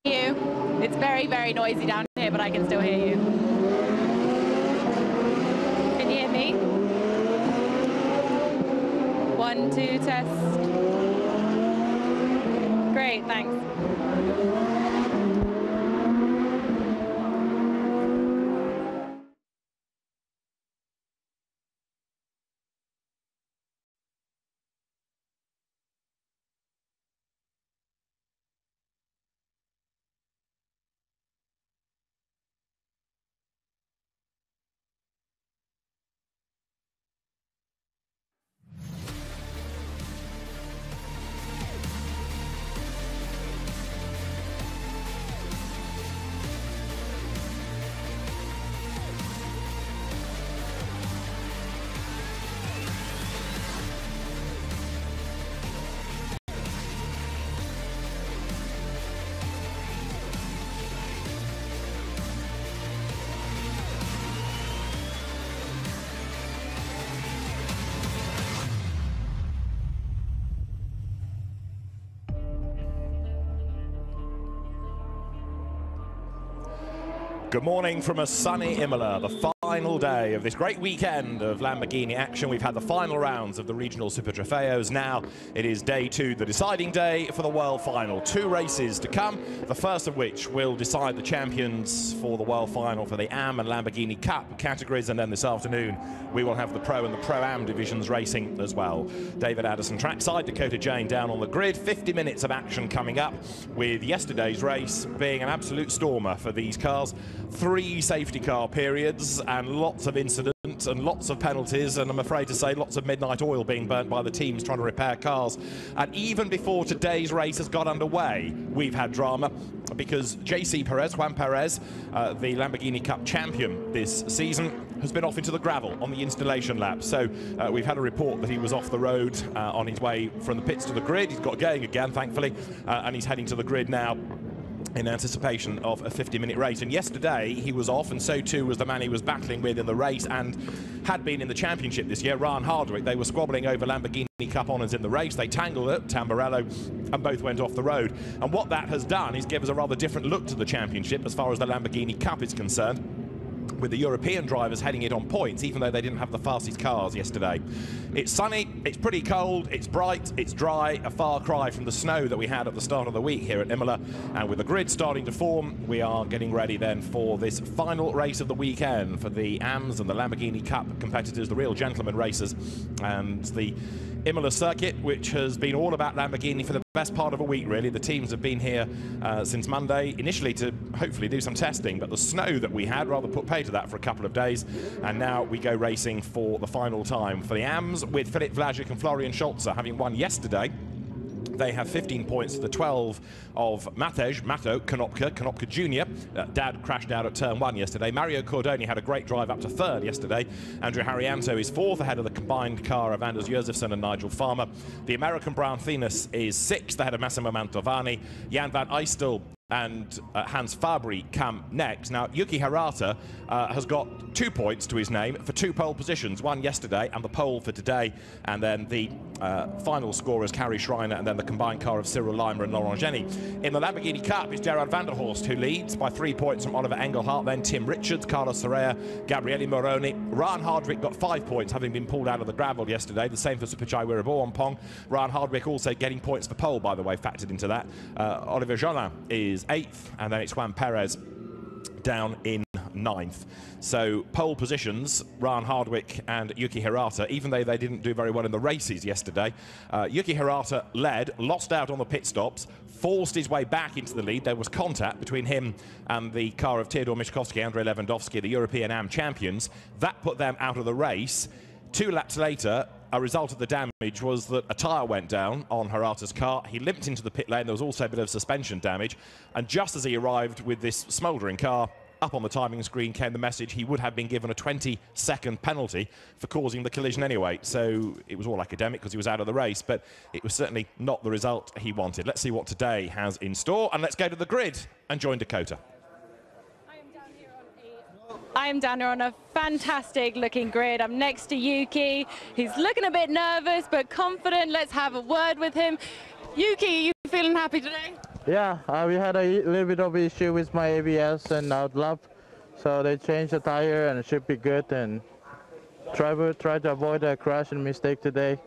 you. It's very, very noisy down here, but I can still hear you. Can you hear me? 1, 2, test. Great, thanks. Good morning from a sunny Imola, the final day of this great weekend of Lamborghini action. We've had the final rounds of the regional Super Trofeos. Now it is day 2, the deciding day for the world final. 2 races to come, the first of which will decide the champions for the world final for the AM and Lamborghini Cup categories, and then this afternoon we will have the Pro and the Pro-Am divisions racing as well. David Addison trackside, Dakota Jane down on the grid. 50 minutes of action coming up, with yesterday's race being an absolute stormer for these cars. 3 safety car periods and lots of incidents and lots of penalties, and I'm afraid to say lots of midnight oil being burnt by the teams trying to repair cars. And even before today's race has got underway, we've had drama, because Juan Perez, the Lamborghini Cup champion this season, has been off into the gravel on the installation lap. So we've had a report that he was off the road on his way from the pits to the grid. He's got going again, thankfully, and he's heading to the grid now in anticipation of a 50-minute race. And yesterday he was off, and so too was the man he was battling with in the race and had been in the championship this year, Ryan Hardwick. They were squabbling over Lamborghini Cup honours in the race. They tangled at Tamburello and both went off the road. And what that has done is give us a rather different look to the championship as far as the Lamborghini Cup is concerned, with the European drivers heading it on points, even though they didn't have the fastest cars yesterday. It's sunny, it's pretty cold, it's bright, it's dry, a far cry from the snow that we had at the start of the week here at Imola. And with the grid starting to form, we are getting ready then for this final race of the weekend for the AMS and the Lamborghini Cup competitors, the real gentleman racers, and the Imola circuit, which has been all about Lamborghini for the best part of a week, really. The teams have been here since Monday, initially to hopefully do some testing, but the snow that we had rather put pay to that for a couple of days, and now we go racing for the final time for the AMS, with Philip Vlasic and Florian Scholzer having won yesterday. They have 15 points to the 12 of Mato Konopka Jr. Dad crashed out at turn 1 yesterday. Mario Cordoni had a great drive up to 3rd yesterday. Andrew Harrianto is 4th, ahead of the combined car of Anders Josefsson and Nigel Farmer. The American Brown Thenis is 6th, ahead of Massimo Mantovani. Jan van Eystel and Hans Fabry come next. Now, Yuki Hirata has got 2 points to his name for 2 pole positions, one yesterday and the pole for today, and then the final scorers, Carrie Schreiner and then the combined car of Cyril Leimer and Laurent Geny. In the Lamborghini Cup, it's Gerard van der Horst who leads by 3 points from Oliver Engelhardt, then Tim Richards, Carlos Soraya, Gabriele Moroni. Ryan Hardwick got 5 points, having been pulled out of the gravel yesterday. The same for Supachai Wiraboampong. Ryan Hardwick also getting points for pole, by the way, factored into that. Oliver Jolin is 8th, and then it's Juan Perez down in 9th. So pole positions, Ryan Hardwick and Yuki Hirata, even though they didn't do very well in the races yesterday. Yuki Hirata led, lost out on the pit stops, forced his way back into the lead. There was contact between him and the car of Theodor Mishkovsky, Andrei Lewandowski, the European AM champions. That put them out of the race. 2 laps later, a result of the damage was that a tyre went down on Hirata's car. He limped into the pit lane. There was also a bit of suspension damage. And just as he arrived with this smouldering car, up on the timing screen came the message he would have been given a 20-second penalty for causing the collision anyway. So it was all academic because he was out of the race, but it was certainly not the result he wanted. Let's see what today has in store, and let's go to the grid and join Dakota. I am down here on a fantastic looking grid. I'm next to Yuki. He's looking a bit nervous but confident. Let's have a word with him. Yuki, are you feeling happy today? Yeah, we had a little bit of issue with my ABS and outlap, so they changed the tire and it should be good. And try to avoid a crash and mistake today.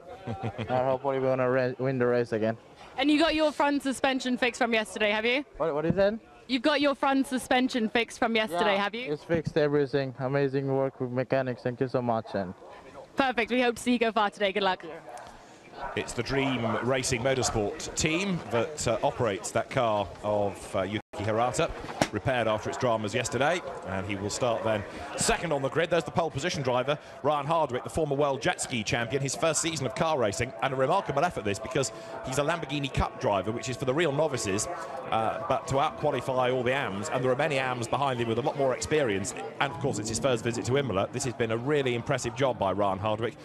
Hopefully we're gonna win the race again. And you got your front suspension fixed from yesterday, have you? What is that? You've got your front suspension fixed from yesterday, have you? It's fixed everything. Amazing work with mechanics. Thank you so much. And perfect. We hope to see you go far today. Good luck. It's the Dream Racing Motorsport team that operates that car of Yuki Hirata, repaired after its dramas yesterday, and he will start then second on the grid. There's the pole position driver, Ryan Hardwick, the former world jet ski champion, his first season of car racing, and a remarkable effort this because he's a Lamborghini Cup driver, which is for the real novices, but to out-qualify all the AMs, and there are many AMs behind him with a lot more experience, and of course it's his first visit to Imola. This has been a really impressive job by Ryan Hardwick,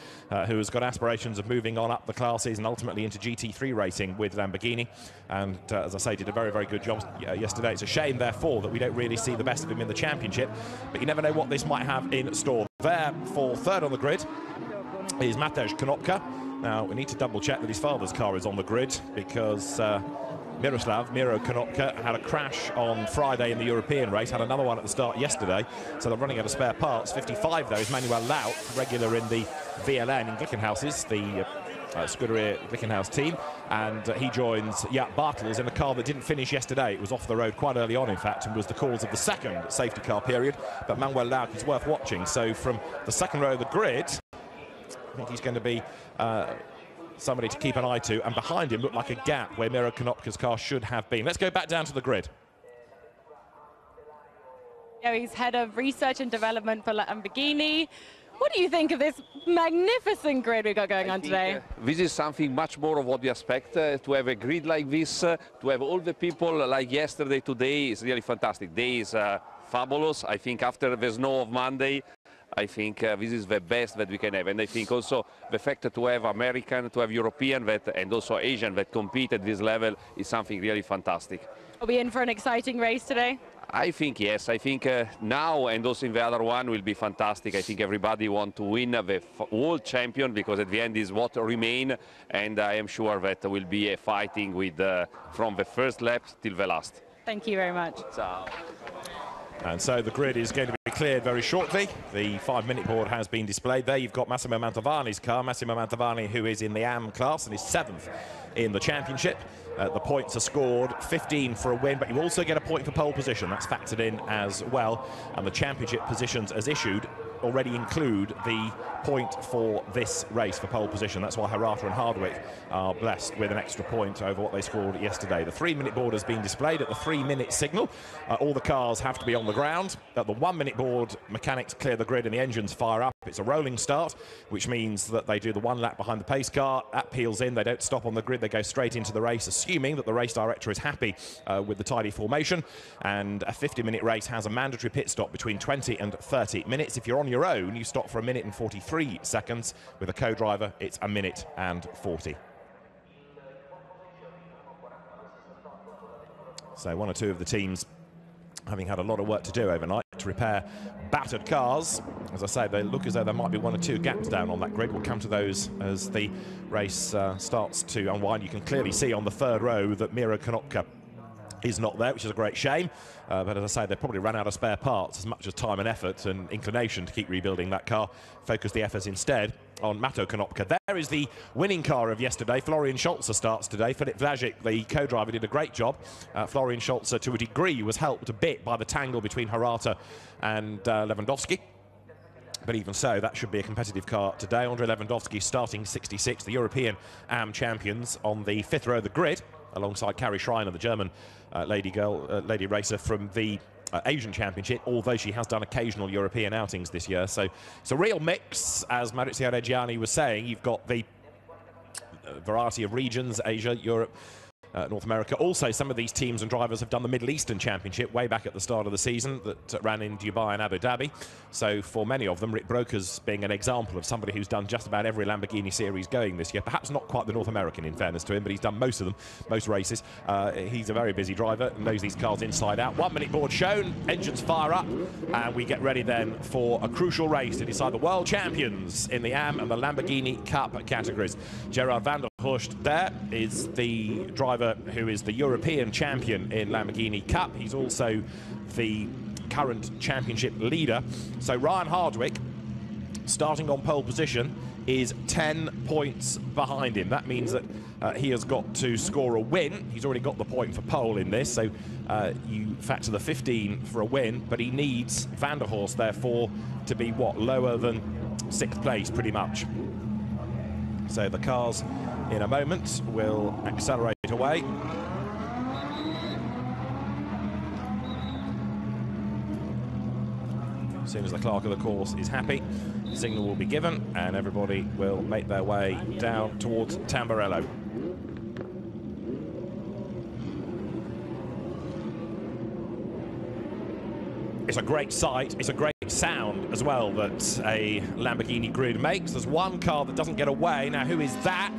who has got aspirations of moving on up the classes and ultimately into GT3 racing with Lamborghini, and as I say, did a very, very good job yesterday. It's a shame, therefore, that we don't really see the best of him in the championship, but you never know what this might have in store. There, for third on the grid, is Matej Konopka. Now, we need to double-check that his father's car is on the grid, because Miro Konopka had a crash on Friday in the European race, had another one at the start yesterday, so they're running out of spare parts. 55, though, is Manuel Laut, regular in the VLN in Glickenhaus's, the Scuderia Glickenhaus team, and he joins Jaap Bartels in a car that didn't finish yesterday. It was off the road quite early on, in fact, and was the cause of the second safety car period, but Manuel Laut is worth watching. So from the second row of the grid, I think he's going to be somebody to keep an eye to, and behind him looked like a gap where Miro Konopka's car should have been. Let's go back down to the grid. Yeah, he's head of research and development for Lamborghini. What do you think of this magnificent grid we've got going on today? This is something much more of what we expect, to have a grid like this, to have all the people like yesterday, today is really fantastic. Day is fabulous. I think after the snow of Monday, I think this is the best that we can have. And I think also the fact to have American, to have European and also Asian that compete at this level is something really fantastic. Are we in for an exciting race today? I think yes. I think now and also in the other one will be fantastic. I think everybody wants to win the world champion, because at the end is what remain, and I am sure that will be a fighting with from the first lap till the last. Thank you very much. And so the grid is going to be cleared very shortly. The 5-minute board has been displayed there. You've got Massimo Mantovani's car. Massimo Mantovani, who is in the AM class and is 7th in the championship. The points are scored, 15 for a win, but you also get a point for pole position. That's factored in as well. And the championship positions as issued already include the point for this race for pole position. That's why Hirata and Hardwick are blessed with an extra point over what they scored yesterday. The 3-minute board has been displayed at the 3-minute signal. All the cars have to be on the ground. At the 1-minute board, mechanics clear the grid and the engines fire up. It's a rolling start, which means that they do the 1 lap behind the pace car. That peels in. They don't stop on the grid. They go straight into the race, assuming that the race director is happy with the tidy formation. And a 50-minute race has a mandatory pit stop between 20 and 30 minutes. If you're on your own, you stop for 1 minute and 43 seconds. With a co-driver, it's 1 minute and 40. So one or two of the teams having had a lot of work to do overnight to repair battered cars. As I say, they look as though there might be 1 or 2 gaps down on that grid. We'll come to those as the race starts to unwind. You can clearly see on the 3rd row that Miro Konopka is not there, which is a great shame. But as I say, they've probably run out of spare parts as much as time and effort and inclination to keep rebuilding that car. Focus the efforts instead on Mato Konopka. There is the winning car of yesterday. Florian Scholzer starts today. Filip Vlasic, the co-driver, did a great job. Florian Scholzer, to a degree, was helped a bit by the tangle between Hirata and Lewandowski. But even so, that should be a competitive car today. Andrei Lewandowski starting 66, the European AM champions on the 5th row of the grid, alongside Carrie Schreiner, the German lady racer from the Asian Championship, although she has done occasional European outings this year. So it's a real mix, as Maurizio Reggiani was saying. You've got the variety of regions, Asia, Europe, North America. Also, some of these teams and drivers have done the Middle Eastern Championship way back at the start of the season that ran in Dubai and Abu Dhabi. So for many of them, Rick Brokers being an example of somebody who's done just about every Lamborghini series going this year. Perhaps not quite the North American, in fairness to him, but he's done most of them, most races. He's a very busy driver, knows these cars inside out. 1-minute board shown, engines fire up, and we get ready then for a crucial race to decide the world champions in the AM and the Lamborghini Cup categories. Gerard van der Horst there is the driver who is the European champion in Lamborghini Cup. He's also the current championship leader. So Ryan Hardwick, starting on pole position, is 10 points behind him. That means that he has got to score a win. He's already got the point for pole in this, so you factor the 15 for a win, but he needs Van der Horst, therefore, to be, what, lower than 6th place, pretty much. So the cars, in a moment, will accelerate away. As soon as the clerk of the course is happy, the signal will be given and everybody will make their way down towards Tamburello. It's a great sight, it's a great sound as well that a Lamborghini grid makes. There's one car that doesn't get away. Now, who is that?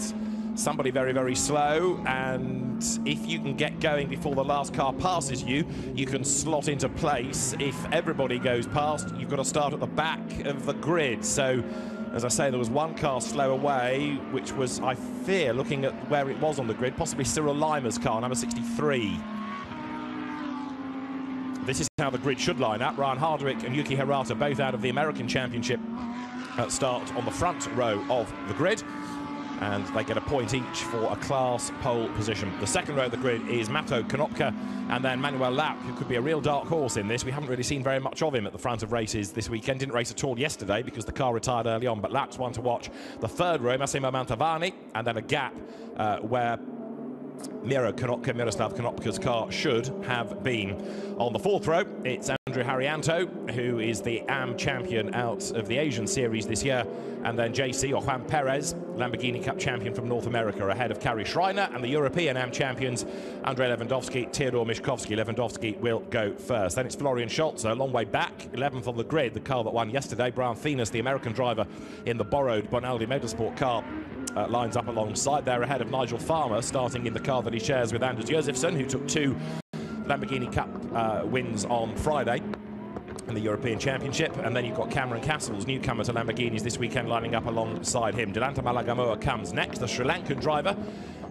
Somebody very, very slow, and if you can get going before the last car passes you, you can slot into place. If everybody goes past, you've got to start at the back of the grid. So, as I say, there was one car slow away, which was, I fear, looking at where it was on the grid, possibly Cyril Limer's car, number 63. This is how the grid should line up. Ryan Hardwick and Yuki Hirata both out of the American Championship start on the front row of the grid, and they get a point each for a class pole position. The second row of the grid is Mato Konopka and then Manuel Lauk, who could be a real dark horse in this. We haven't really seen very much of him at the front of races this weekend. Didn't race at all yesterday because the car retired early on, but Lauk's one to watch. The third row, Massimo Mantovani, and then a gap where Miroslav Konopka's car should have been. On the fourth row, it's Andrew Harrianto, who is the AM champion out of the Asian series this year, and then JC, or Juan Perez, Lamborghini Cup champion from North America, ahead of Kari Schreiner, and the European AM champions, Andrei Lewandowski, Theodor Mishkovsky. Lewandowski will go first. Then it's Florian Scholze, a long way back, 11th on the grid, the car that won yesterday. Brian Thenis, the American driver in the borrowed Bonaldi Motorsport car, lines up alongside there, ahead of Nigel Farmer, starting in the car that he shares with Anders Josefsson, who took 2 Lamborghini Cup wins on Friday in the European Championship. And then you've got Cameron Castles, newcomer to Lamborghinis this weekend, lining up alongside him. Delanta Malagamoa comes next, the Sri Lankan driver,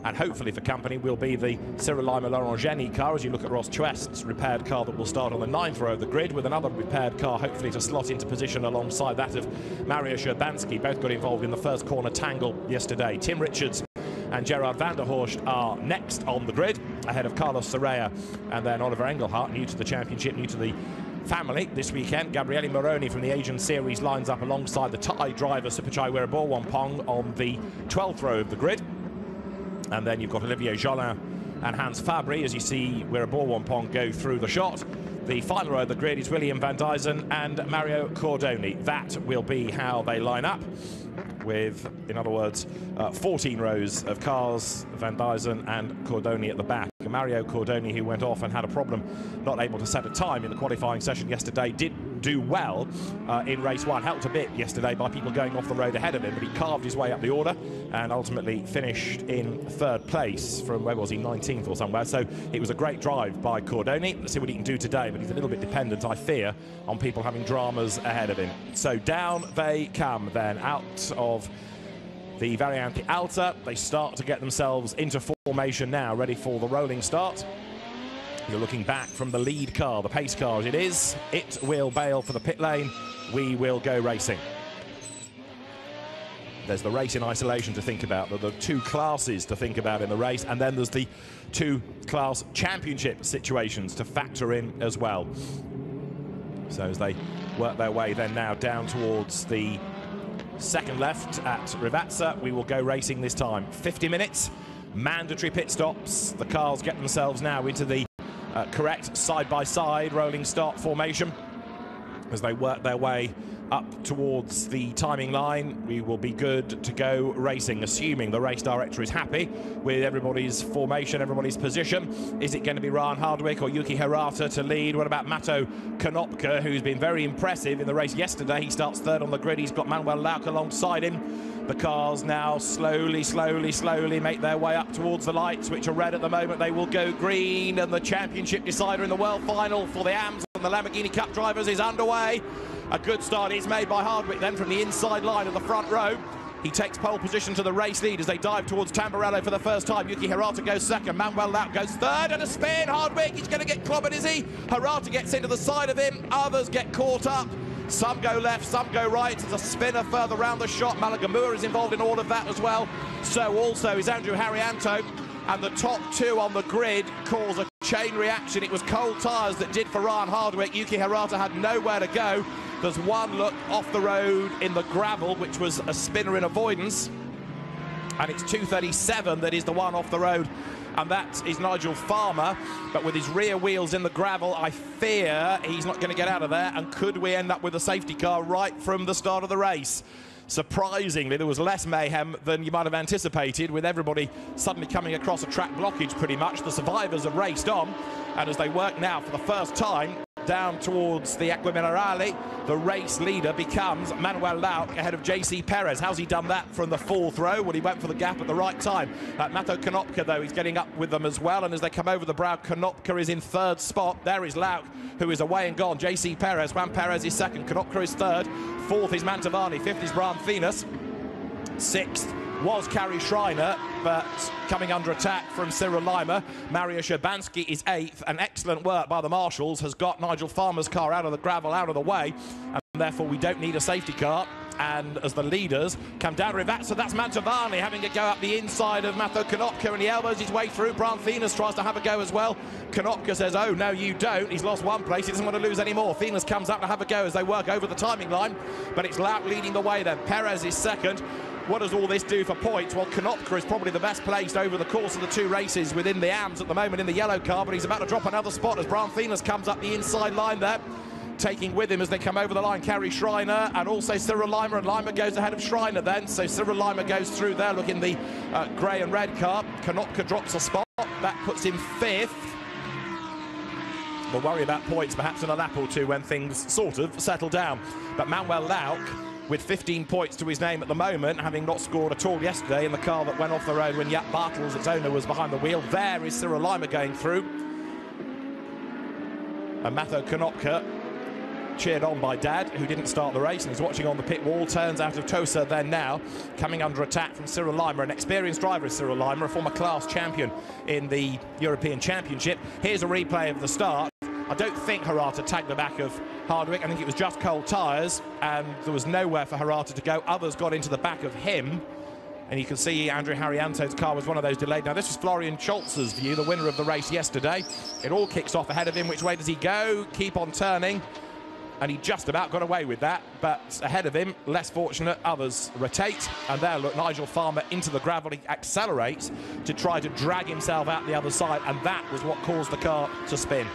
and hopefully for company will be the Cyril Lima Laurent car, as you look at Ross Chwest's repaired car that will start on the 9th row of the grid, with another repaired car hopefully to slot into position alongside that of Mario Sherbansky. Both got involved in the first corner tangle yesterday. Tim Richards and Gerard van der Horst are next on the grid, ahead of Carlos Soraya and then Oliver Engelhardt, new to the championship, new to the family this weekend. Gabriele Moroni from the Asian series lines up alongside the Thai driver Supachai Weeraborwampong on the 12th row of the grid. And then you've got Olivier Jolin and Hans Fabry as you see Weeraborwampong go through the shot. The final row of the grid is William van Dijzen and Mario Cordoni. That will be how they line up, with, in other words, 14 rows of cars, Van Dijzen and Cordoni at the back. Mario Cordoni, who went off and had a problem, not able to set a time in the qualifying session yesterday, did do well in race 1. Helped a bit yesterday by people going off the road ahead of him, but he carved his way up the order and ultimately finished in 3rd place from, where was he, 19th or somewhere. So it was a great drive by Cordoni. Let's see what he can do today, but he's a little bit dependent, I fear, on people having dramas ahead of him. So down they come then, out of the Variante Alta. They start to get themselves into formation now, ready for the rolling start. You're looking back from the lead car, the pace car as it is. It will bail for the pit lane. We will go racing. There's the race in isolation to think about. There are the 2 classes to think about in the race, and then there's the 2 class championship situations to factor in as well. So as they work their way then now down towards the second left at Rivazza, we will go racing this time. 50 minutes, mandatory pit stops. The cars get themselves now into the correct side-by-side rolling start formation. As they work their way up towards the timing line, we will be good to go racing, assuming the race director is happy with everybody's formation, everybody's position. Is it going to be Ryan Hardwick or Yuki Hirata to lead? What about Mato Konopka, who's been very impressive in the race yesterday? He starts 3rd on the grid. He's got Manuel Lauk alongside him. The cars now slowly make their way up towards the lights, which are red at the moment. They will go green, and the championship decider in the world final for the AMs and the Lamborghini Cup drivers is underway. A good start is made by Hardwick then from the inside line of the front row. He takes pole position to the race lead as they dive towards Tamburello for the first time. Yuki Hirata goes second. Manuel Laut goes third, and a spin. Hardwick, he's going to get clobbered, is he? Hirata gets into the side of him. Others get caught up. Some go left, some go right. There's a spinner further round the shot. Malagamur is involved in all of that as well. So also is Andrew Haryanto. And the top two on the grid cause a chain reaction. It was cold tyres that did for Ryan Hardwick. Yuki Hirata had nowhere to go. There's one look off the road in the gravel, which was a spinner in avoidance. And it's 237 that is the one off the road. And that is Nigel Farmer. But with his rear wheels in the gravel, I fear he's not going to get out of there. And could we end up with a safety car right from the start of the race? Surprisingly, there was less mayhem than you might have anticipated, with everybody suddenly coming across a track blockage pretty much. The survivors have raced on, and as they work now for the first time down towards the Acqua Minerale, the race leader becomes Manuel Laut ahead of JC Perez. How's he done that from the fourth row? Well, he went for the gap at the right time. Mato Konopka, though, he's getting up with them as well, and as they come over the brow, Konopka is in third spot. There is Laut, who is away and gone. JC Perez, Juan Perez is second, Konopka is third, fourth is Mantovani, fifth is Bram Venus, sixth was Carrie Schreiner, but coming under attack from Cyril Lima. Mario Sherbansky is eighth, and excellent work by the marshals has got Nigel Farmer's car out of the gravel, out of the way, and therefore we don't need a safety car. And as the leaders come down Rivazza, that's Mantovani having a go up the inside of Mato Konopka, and he elbows his way through. Bram Venus tries to have a go as well. Konopka says, oh, no, you don't. He's lost one place. He doesn't want to lose any more. Venus comes up to have a go as they work over the timing line, but it's Laut leading the way then. Perez is second. What does all this do for points? Well, Konopka is probably the best placed over the course of the two races within the AMs at the moment in the yellow car, but he's about to drop another spot as Bram Venus comes up the inside line there, taking with him as they come over the line Carrie Schreiner and also Cyril Lima, and Lima goes ahead of Schreiner then. So Cyril Lima goes through there. Look in the grey and red car. Konopka drops a spot. That puts him fifth. We'll worry about points perhaps in a lap or two when things sort of settle down. But Manuel Laut, with 15 points to his name at the moment, having not scored at all yesterday in the car that went off the road when Jaap Bartels, its owner, was behind the wheel. There is Cyril Lima going through. And Mato Konopka, cheered on by Dad, who didn't start the race and is watching on the pit wall, turns out of Tosa then now, coming under attack from Cyril Lima. An experienced driver is Cyril Lima, a former class champion in the European Championship. Here's a replay of the start. I don't think Hirata tagged the back of Hardwick. I think it was just cold tyres, and there was nowhere for Hirata to go. Others got into the back of him, and you can see Andrew Haryanto's car was one of those delayed. Now, this was Florian Scholz's view, the winner of the race yesterday. It all kicks off ahead of him. Which way does he go? Keep on turning. And he just about got away with that, but ahead of him, less fortunate, others rotate. And there, look, Nigel Farmer into the gravel. He accelerates to try to drag himself out the other side, and that was what caused the car to spin.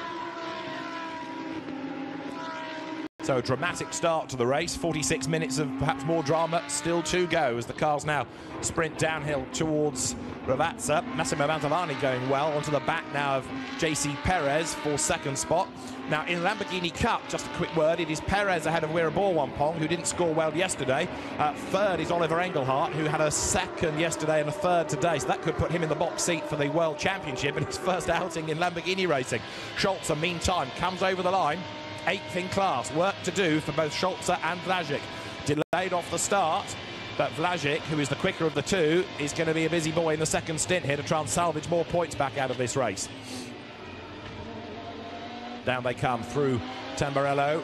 So a dramatic start to the race, 46 minutes of perhaps more drama still to go as the cars now sprint downhill towards Rivazza. Massimo Mantovani going well onto the back now of JC Perez for second spot. Now in Lamborghini Cup, just a quick word, it is Perez ahead of Wiraborwampong, who didn't score well yesterday. Third is Oliver Engelhardt, who had a second yesterday and a third today, so that could put him in the box seat for the World Championship in his first outing in Lamborghini racing. Scholzer, meantime, comes over the line. 8th in class. Work to do for both Scholzer and Vlasic. Delayed off the start, but Vlasic, who is the quicker of the two, is going to be a busy boy in the second stint here to try and salvage more points back out of this race. Down they come through Tamburello.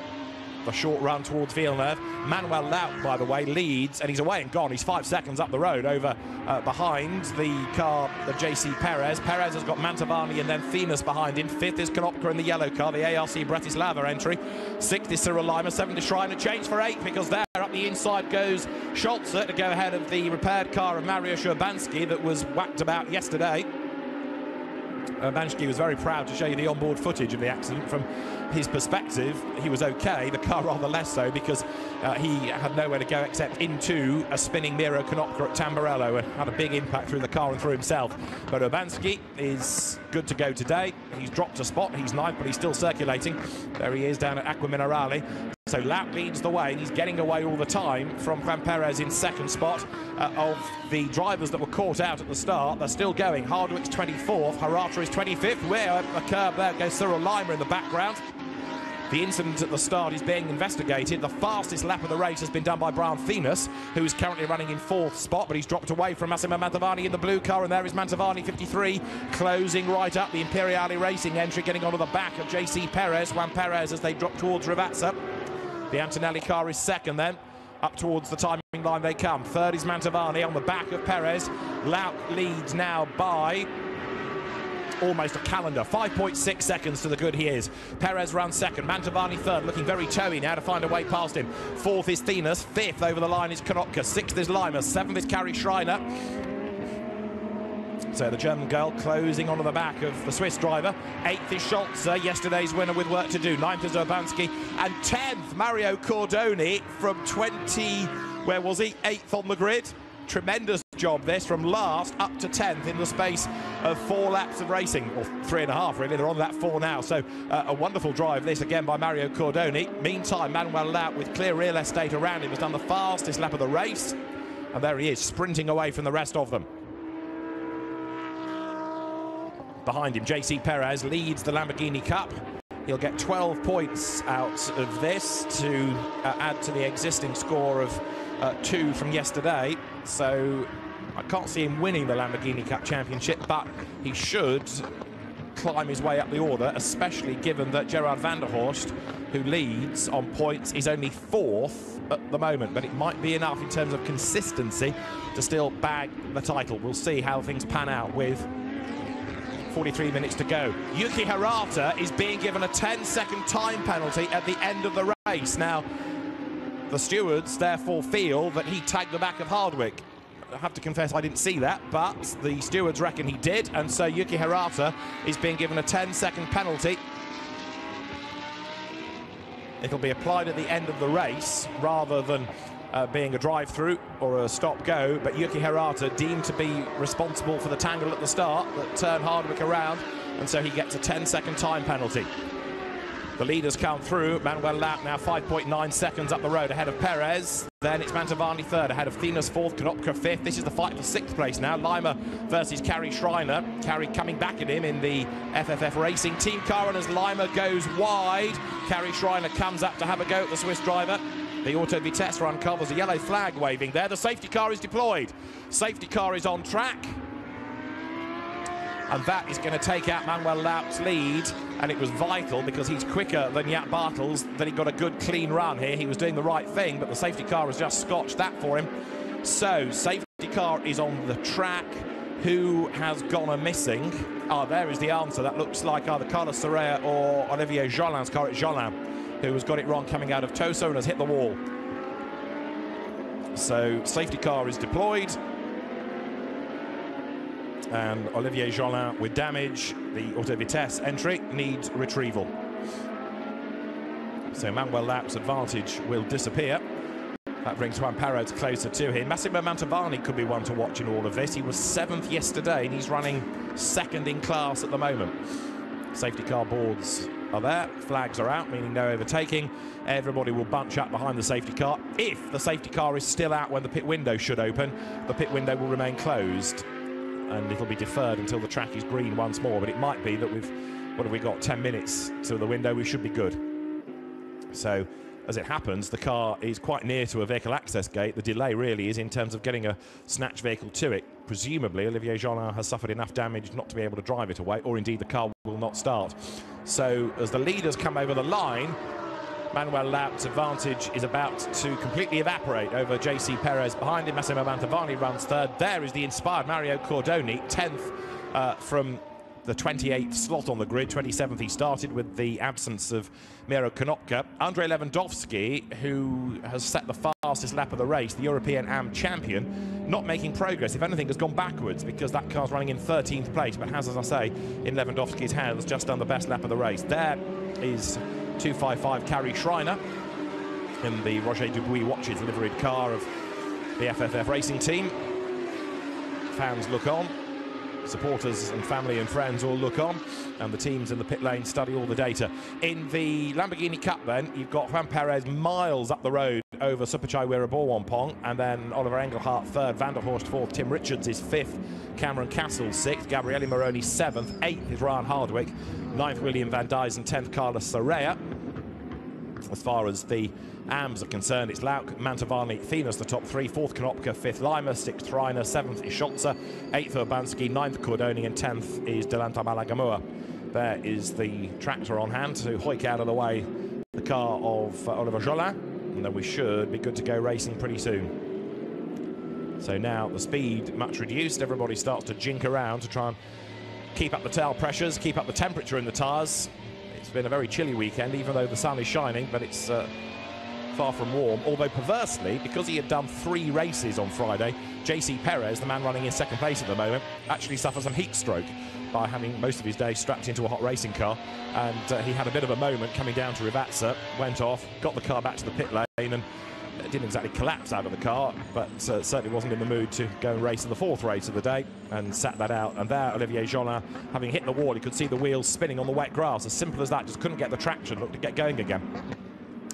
The short run towards Villeneuve. Manuel Laut, by the way, leads, and he's away and gone. He's 5 seconds up the road over behind the car of JC Perez. Perez has got Mantovani and then Venus behind him. 5th is Konopka in the yellow car, the ARC Bratislava entry. 6th is Cyril Lima, 7th is Schreiner. Change for 8th because there up the inside goes Scholzer to go ahead of the repaired car of Mario Sherbansky that was whacked about yesterday. Banshki was very proud to show you the onboard footage of the accident. From his perspective, he was okay, the car rather less so, because he had nowhere to go except into a spinning Miro Konopka at Tamburello and had a big impact through the car and through himself. But Urbanski is good to go today. He's dropped a spot, he's 9th, but he's still circulating. There he is down at Acqua Minerale. So Laut leads the way, and he's getting away all the time from Juan Perez in second spot. Of the drivers that were caught out at the start, they're still going. Hardwick's 24th, Hirata is 25th. Where a curb there goes Cyril Lima in the background. The incident at the start is being investigated. The fastest lap of the race has been done by Brian Venus, who is currently running in 4th spot, but he's dropped away from Massimo Mantovani in the blue car, and there is Mantovani, 53, closing right up. The Imperiale Racing entry getting onto the back of JC Perez, Juan Perez, as they drop towards Ravazza. The Antonelli car is second then. Up towards the timing line they come. Third is Mantovani on the back of Perez. Laut leads now by almost a calendar. 5.6 seconds to the good he is. Perez runs second. Mantovani third, looking very toey now to find a way past him. Fourth is Venus. Fifth over the line is Konotka. Sixth is Lima. Seventh is Kari Schreiner. So the German girl closing onto the back of the Swiss driver. 8th is Scholzer, yesterday's winner with work to do. 9th is Urbanski. And 10th, Mario Cordoni from 20, where was he? 8th on the grid. Tremendous job this, from last up to 10th in the space of 4 laps of racing, or 3.5 really. They're on that 4 now. So a wonderful drive this again by Mario Cordoni. Meantime, Manuel Laut, with clear real estate around him, has done the fastest lap of the race. And there he is, sprinting away from the rest of them. Behind him, JC Perez leads the Lamborghini Cup. He'll get 12 points out of this to add to the existing score of 2 from yesterday. So I can't see him winning the Lamborghini Cup Championship, but he should climb his way up the order, especially given that Gerard van der Horst, who leads on points, is only 4th at the moment. But it might be enough in terms of consistency to still bag the title. We'll see how things pan out with 43 minutes to go. Yuki Hirata is being given a 10-second time penalty at the end of the race. Now, the stewards therefore feel that he tagged the back of Hardwick. I have to confess I didn't see that, but the stewards reckon he did, and so Yuki Hirata is being given a 10-second penalty. It'll be applied at the end of the race rather than being a drive-through or a stop-go, but Yuki Hirata deemed to be responsible for the tangle at the start that turned Hardwick around, and so he gets a 10-second time penalty. The leaders come through. Manuel Laut now 5.9 seconds up the road ahead of Perez. Then it's Mantovani third, ahead of Venus fourth, Konotka fifth. This is the fight for 6th place now. Lima versus Kari Schreiner. Kari coming back at him in the FFF Racing team car, and as Lima goes wide, Kari Schreiner comes up to have a go at the Swiss driver. The Auto Vitesse run covers a yellow flag waving there. The safety car is deployed. Safety car is on track. And that is going to take out Manuel Laut's lead. And it was vital, because he's quicker than Jaap Bartels, that he got a good clean run here. He was doing the right thing, but the safety car has just scotched that for him. So, safety car is on the track. Who has gone a-missing? Ah, there is the answer. That looks like either Carlos Soraya or Olivier Jolin's car. It's Jolin who has got it wrong coming out of Toso and has hit the wall. So, safety car is deployed. And Olivier Jolin with damage. The Auto Vitesse entry needs retrieval. So Manuel Laut's advantage will disappear. That brings Juan Perez closer to him. Massimo Mantovani could be one to watch in all of this. He was 7th yesterday and he's running 2nd in class at the moment. Safety car boards are there. Flags are out, meaning no overtaking. Everybody will bunch up behind the safety car. If the safety car is still out when the pit window should open, the pit window will remain closed. And it'll be deferred until the track is green once more. But it might be that with, what have we got, 10 minutes to the window, we should be good. So, as it happens, the car is quite near to a vehicle access gate. The delay really is in terms of getting a snatch vehicle to it. Presumably, Olivier Jolin has suffered enough damage not to be able to drive it away, or indeed the car will not start. So, as the leaders come over the line, Manuel Laut's advantage is about to completely evaporate over JC Perez. Behind him, Massimo Mantovani runs third. There is the inspired Mario Cordoni, 10th from the 28th slot on the grid. 27th he started with the absence of Miro Konotka. Andrei Lewandowski, who has set the fastest lap of the race, the European AM champion, not making progress. If anything, has gone backwards, because that car's running in 13th place, but has, as I say, in Lewandowski's hands, just done the best lap of the race. There is 255 Kari Schreiner in the Roger Dubuis Watches liveried car of the FFF Racing team. Fans look on, supporters and family and friends all look on, and the teams in the pit lane study all the data. In the Lamborghini Cup then, you've got Juan Perez miles up the road over Supachai Wiraborwampong, and then Oliver Engelhardt third, Van der Horst fourth, Tim Richards is fifth, Cameron Castle sixth, Gabriele Moroni seventh, eighth is Ryan Hardwick, ninth William Van Dysen, 10th Carlos Soraya. As far as the AMs are concerned, it's Lauk, Mantovani, Finas, the top three. Fourth, Konopka. Fifth, Lima. Sixth, Reiner. Seventh is Scholzer. Eighth, Urbanski. Ninth, Cordoni. And 10th is Delanta Malagamua. There is the tractor on hand to hoik out of the way the car of Oliver Jolin. And then we should be good to go racing pretty soon. So now the speed much reduced. Everybody starts to jink around to try and keep up the tail pressures, keep up the temperature in the tyres. It's been a very chilly weekend, even though the sun is shining, but it's far from warm. Although perversely, because he had done 3 races on Friday, JC Perez, the man running in second place at the moment, actually suffered some heat stroke by having most of his day strapped into a hot racing car. And he had a bit of a moment coming down to Rivazza, went off, got the car back to the pit lane, and didn't exactly collapse out of the car, but certainly wasn't in the mood to go and race in the 4th race of the day, and sat that out. And there, Olivier Jolin, having hit the wall, he could see the wheels spinning on the wet grass. As simple as that, just couldn't get the traction, looked to get going again.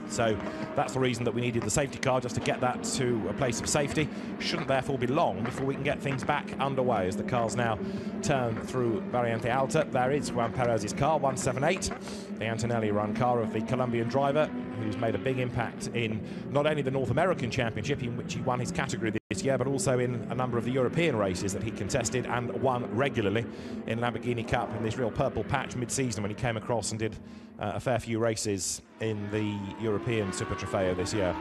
So that's the reason that we needed the safety car, just to get that to a place of safety. Shouldn't therefore be long before we can get things back underway as the cars now turn through Variante Alta. There is Juan Perez's car, 178, the Antonelli run car of the Colombian driver, who's made a big impact in not only the North American Championship, in which he won his category this year, but also in a number of the European races that he contested and won regularly in Lamborghini Cup in this real purple patch mid-season when he came across and did a fair few races in the European Super Trofeo this year.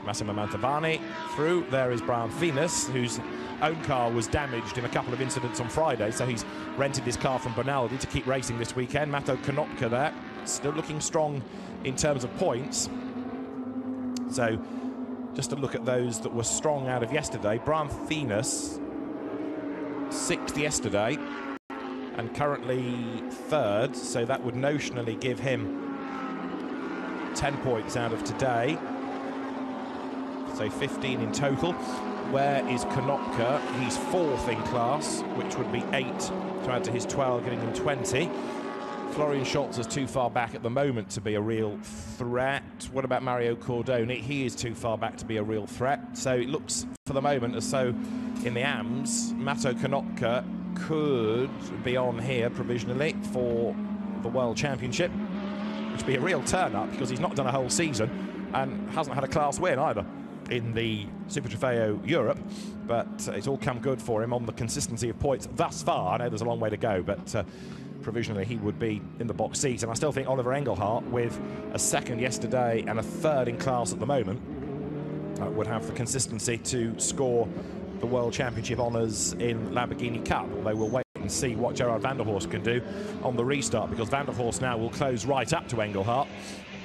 Massimo Mantovani through. There is Brian Finas, whose own car was damaged in a couple of incidents on Friday, so he's rented his car from Bonaldi to keep racing this weekend. Mato Konopka there, still looking strong in terms of points. So just to look at those that were strong out of yesterday, Brian Finas, 6th yesterday, and currently 3rd, so that would notionally give him 10 points out of today, so 15 in total. Where is Konopka? He's 4th in class, which would be 8 to add to his 12, giving him 20. Florian Scholz is too far back at the moment to be a real threat. What about Mario Cordoni? He is too far back to be a real threat. So it looks for the moment as though in the AMS, Mato Konopka could be on here provisionally for the World Championship, which would be a real turn-up because he's not done a whole season and hasn't had a class win either in the Super Trofeo Europe, but it's all come good for him on the consistency of points thus far. I know there's a long way to go, but provisionally he would be in the box seat. And I still think Oliver Engelhardt, with a 2nd yesterday and a 3rd in class at the moment, would have the consistency to score the World Championship honours in Lamborghini Cup, although we'll wait and see what Gerard van der Horst can do on the restart, because van der Horst now will close right up to Engelhardt,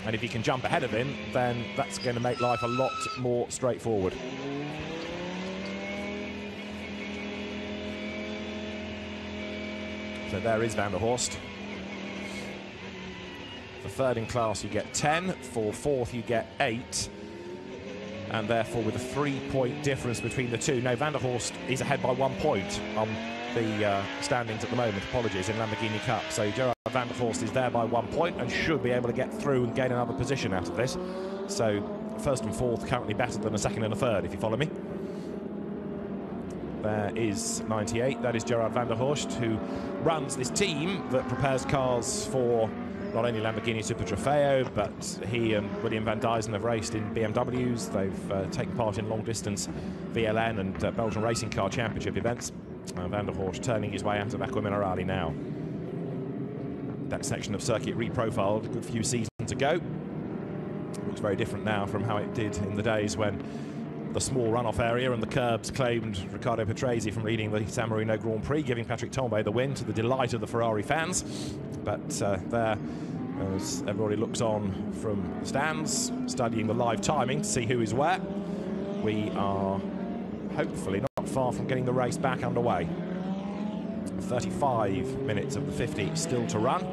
and if he can jump ahead of him, then that's going to make life a lot more straightforward. So there is van der Horst. For 3rd in class you get 10, for 4th you get 8, and therefore with a 3-point difference between the two. No, van der Horst is ahead by 1 point on the standings at the moment, apologies, in Lamborghini Cup. So Gerard van der Horst is there by 1 point and should be able to get through and gain another position out of this. So 1st and 4th currently better than a 2nd and a 3rd, if you follow me. There is 98, that is Gerard van der Horst, who runs this team that prepares cars for not only Lamborghini Super Trofeo, but he and William van Dysen have raced in BMWs. They've taken part in long-distance VLN and Belgian Racing Car Championship events. Van der Horst turning his way out of Acqua Minerale now. That section of circuit reprofiled a good few seasons ago. Looks very different now from how it did in the days when the small runoff area and the curbs claimed Riccardo Patrese from leading the San Marino Grand Prix, giving Patrick Tambay the win to the delight of the Ferrari fans. But there, as everybody looks on from the stands, studying the live timing to see who is where, we are hopefully not far from getting the race back underway. 35 minutes of the 50 still to run.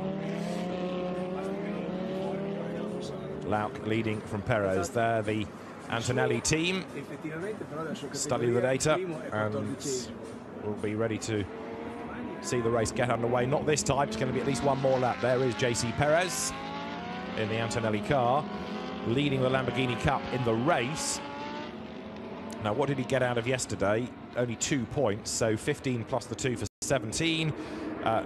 Lauk leading from Perez there, the Antonelli team study the data and will be ready to see the race get underway. Not this time, it's going to be at least one more lap. There is JC Perez in the Antonelli car, leading the Lamborghini Cup in the race. Now, what did he get out of yesterday? Only 2 points, so 15 plus the 2 for 17.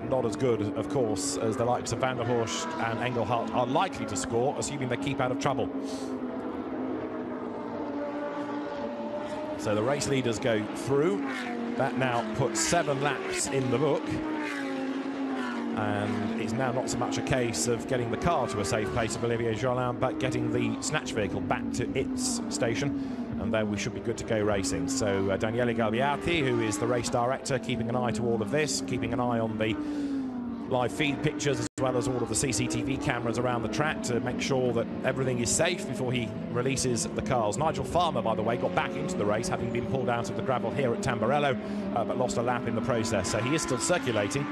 not as good, of course, as the likes of Van der Horst and Engelhardt are likely to score, assuming they keep out of trouble. So the race leaders go through. That now puts 7 laps in the book. And it's now not so much a case of getting the car to a safe place of Olivier Jolin, but getting the snatch vehicle back to its station. And then we should be good to go racing. So Daniele Galbiati, who is the race director, keeping an eye to all of this, keeping an eye on the live feed pictures as well as all of the CCTV cameras around the track to make sure that everything is safe before he releases the cars. Nigel Farmer, by the way, got back into the race, having been pulled out of the gravel here at Tamburello, but lost a lap in the process. So he is still circulating,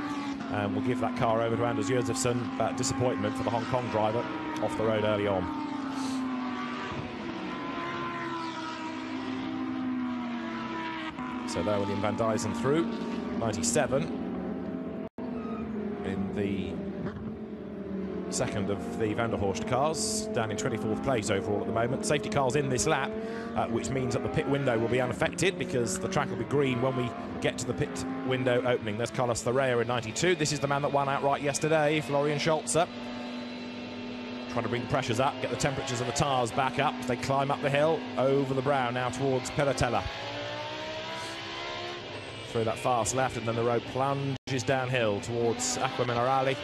and we'll give that car over to Anders Josefsson. Disappointment for the Hong Kong driver off the road early on. So there, William van Dijssen through, 97 in the second of the Van der Horst cars, down in 24th place overall at the moment. Safety cars in this lap, which means that the pit window will be unaffected because the track will be green when we get to the pit window opening. There's Carlos Thoreo in 92. This is the man that won outright yesterday, Florian Scholze. Trying to bring pressures up, get the temperatures of the tyres back up as they climb up the hill over the brow now towards Piratella. Through that fast left, and then the road plunges downhill towards Acqua Minerale.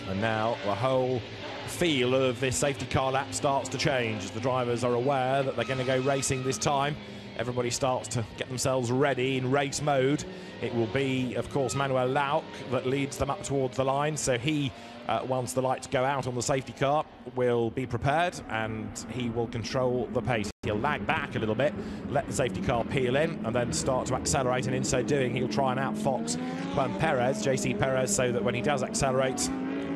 And now the whole feel of this safety car lap starts to change as the drivers are aware that they're going to go racing this time. Everybody starts to get themselves ready in race mode. It will be, of course, Manuel Lauck that leads them up towards the line. So he, once the lights go out on the safety car, will be prepared and he will control the pace. He'll lag back a little bit, let the safety car peel in, and then start to accelerate. And in so doing, he'll try and outfox Juan Perez, JC Perez, so that when he does accelerate,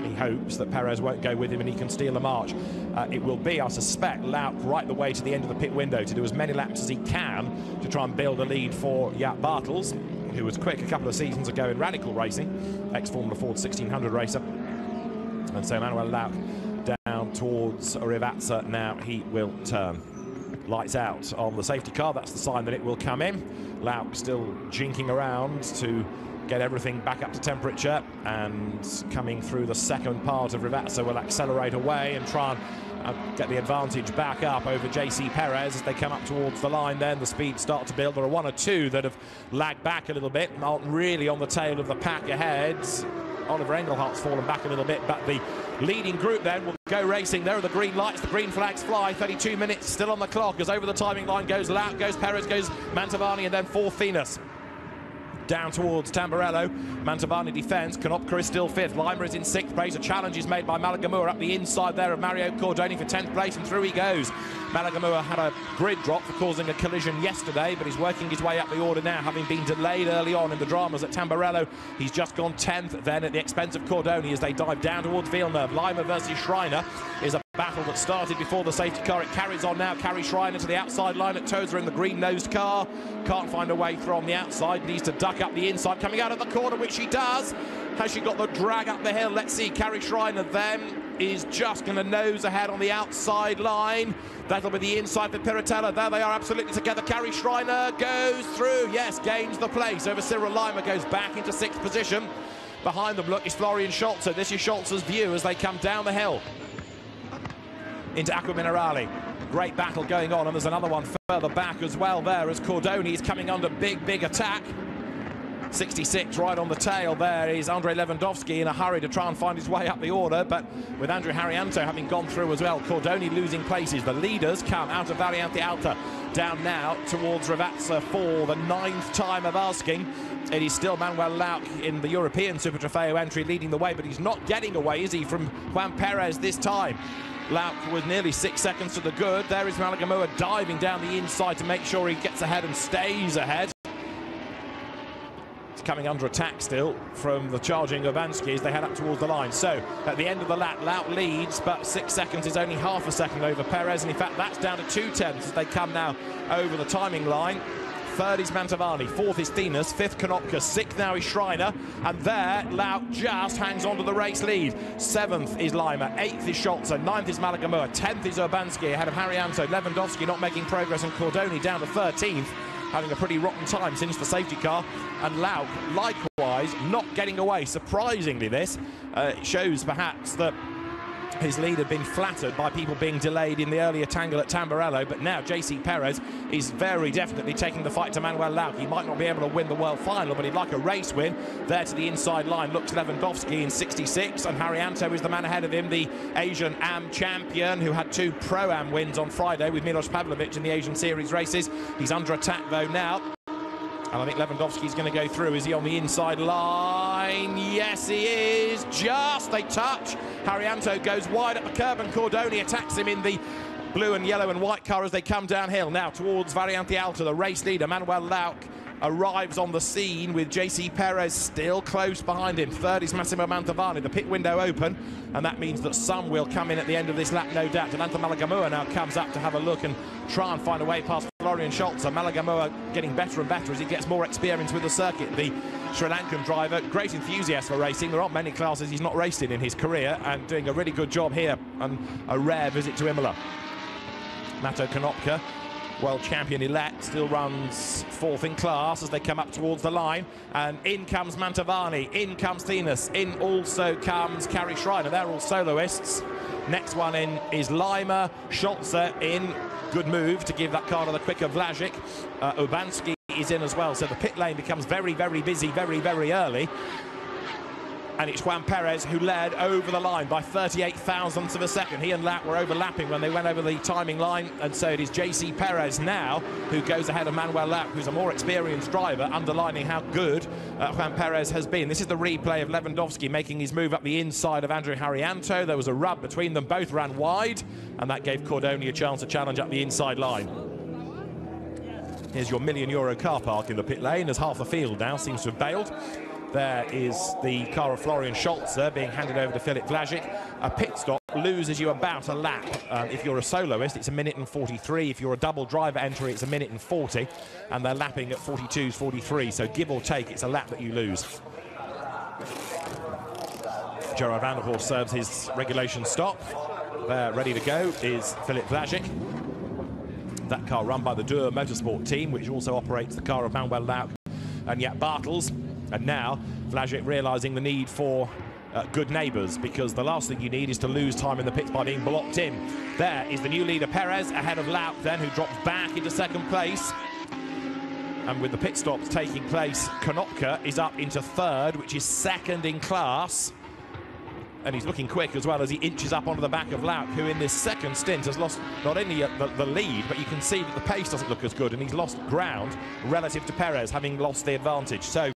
he hopes that Perez won't go with him and he can steal a march. It will be, I suspect, Lauck right the way to the end of the pit window to do as many laps as he can to try and build a lead for Jaap Bartels, who was quick a couple of seasons ago in radical racing, ex-Formula Ford 1600 racer. And so Manuel Lauck down towards Rivazza. Now he will turn. Lights out on the safety car. That's the sign that it will come in. Lauck still jinking around to get everything back up to temperature, and coming through the second part of Rivazza will accelerate away and try and get the advantage back up over JC Perez as they come up towards the line. Then the speeds start to build. There are one or two that have lagged back a little bit, aren't really on the tail of the pack ahead. Oliver Engelhardt's fallen back a little bit, but the leading group then will go racing. There are the green lights, the green flags fly. 32 minutes still on the clock as over the timing line goes Lauck, goes Perez, goes Mantovani, and then fourth Venus. Down towards Tamburello, Mantovani defends. Konopka is still fifth. Lima is in sixth place. A challenge is made by Malagamua up the inside there of Mario Cordoni for 10th place, and through he goes. Malagamua had a grid drop for causing a collision yesterday, but he's working his way up the order now, having been delayed early on in the dramas at Tamburello. He's just gone 10th then at the expense of Cordoni as they dive down towards Villeneuve. Lima versus Schreiner is a battle that started before the safety car. It carries on now. Carrie Schreiner to the outside line at Tozer in the green-nosed car. Can't find a way through on the outside. Needs to duck up the inside. Coming out of the corner, which she does. Has she got the drag up the hill? Let's see. Carrie Schreiner then is just going to nose ahead on the outside line. That'll be the inside for Piratella. There they are absolutely together. Carrie Schreiner goes through. Yes, gains the place over Cyril Lima. Goes back into sixth position. Behind them, look, is Florian Scholze. This is Scholze's view as they come down the hill into Acqua Minerale. Great battle going on, and there's another one further back as well there as Cordoni is coming under big attack. 66 right on the tail there is Andrei Lewandowski in a hurry to try and find his way up the order, but with Andrew Harrianto having gone through as well, Cordoni losing places. The leaders come out of Variante Alta down now towards Rivazza for the 9th time of asking. It is still Manuel Lauck in the European Super Trofeo entry leading the way, but he's not getting away, is he, from Juan Perez this time. Lauck was nearly 6 seconds to the good. There is Malagamua diving down the inside to make sure he gets ahead and stays ahead. It's coming under attack still from the charging Urbanski as they head up towards the line. So at the end of the lap, Lauck leads, but 6 seconds is only half a second over Perez, and in fact that's down to 2/10 as they come now over the timing line. Third is Mantovani, fourth is Thinas, fifth Konopka, sixth now is Schreiner, and there Lauck just hangs on to the race lead. Seventh is Lima, eighth is Scholze, ninth is Malagamua, 10th is Urbanski ahead of Harrianto. Lewandowski not making progress, and Cordoni down to 13th. having a pretty rotten time since the safety car, and Lauk likewise not getting away. Surprisingly, this shows perhaps that his lead had been flattered by people being delayed in the earlier tangle at Tamburello, but now JC Perez is very definitely taking the fight to Manuel Lauk. He might not be able to win the world final, but he'd like a race win. There to the inside line looks Lewandowski in 66, and Haryanto is the man ahead of him, the Asian AM champion who had 2 Pro-Am wins on Friday with Milos Pavlovic in the Asian Series races. He's under attack though now. And I think Lewandowski's going to go through. Is he on the inside line? Yes, he is. Just a touch. Haryanto goes wide at the curb, and Cordoni attacks him in the blue and yellow and white car as they come downhill. Now towards Variante Alta, the race leader, Manuel Lauk, arrives on the scene with JC Perez still close behind him. Third is Massimo Mantovani. The pit window open, and that means that some will come in at the end of this lap, no doubt. And Anton Malagamua now comes up to have a look and try and find a way past Florian Scholzer. Malagamua getting better and better as he gets more experience with the circuit. The Sri Lankan driver, great enthusiast for racing. There aren't many classes he's not raced in his career, and doing a really good job here, and a rare visit to Imola. Mato Konopka, world champion elect, still runs 4th in class as they come up towards the line, and in comes Mantovani, in comes Thenis, in also comes Kari Schreiner. They're all soloists. Next one in is Lima. Scholzer in, good move to give that car to the quicker Vlasic. Ubanski is in as well, so the pit lane becomes very, very busy very, very early. And it's Juan Perez who led over the line by 38 thousandths of a second. He and Lauk were overlapping when they went over the timing line, and so it is JC Perez now who goes ahead of Manuel Lauk, who's a more experienced driver, underlining how good Juan Perez has been. This is the replay of Lewandowski making his move up the inside of Andrew Haryanto. There was a rub between them, both ran wide, and that gave Cordoni a chance to challenge up the inside line. Here's your €1 million car park in the pit lane, as half the field now seems to have bailed. There is the car of Florian Scholzer being handed over to Filip Vlasic. A pit stop loses you about a lap. If you're a soloist, it's 1 minute and 43. If you're a double driver entry, it's 1 minute and 40. And they're lapping at 42s, 43. So give or take, it's a lap that you lose. Gerard van der Horst serves his regulation stop. There, ready to go, is Filip Vlasic. That car run by the Dürr Motorsport team, which also operates the car of Manuel Lauk and Jaap Bartels. And now Vlasic realising the need for good neighbours, because the last thing you need is to lose time in the pits by being blocked in. There is the new leader Perez ahead of Lauk then, who drops back into 2nd place. And with the pit stops taking place, Konopka is up into 3rd, which is 2nd in class. And he's looking quick as well as he inches up onto the back of Lauk, who in this 2nd stint has lost not only the lead, but you can see that the pace doesn't look as good, and he's lost ground relative to Perez, having lost the advantage. So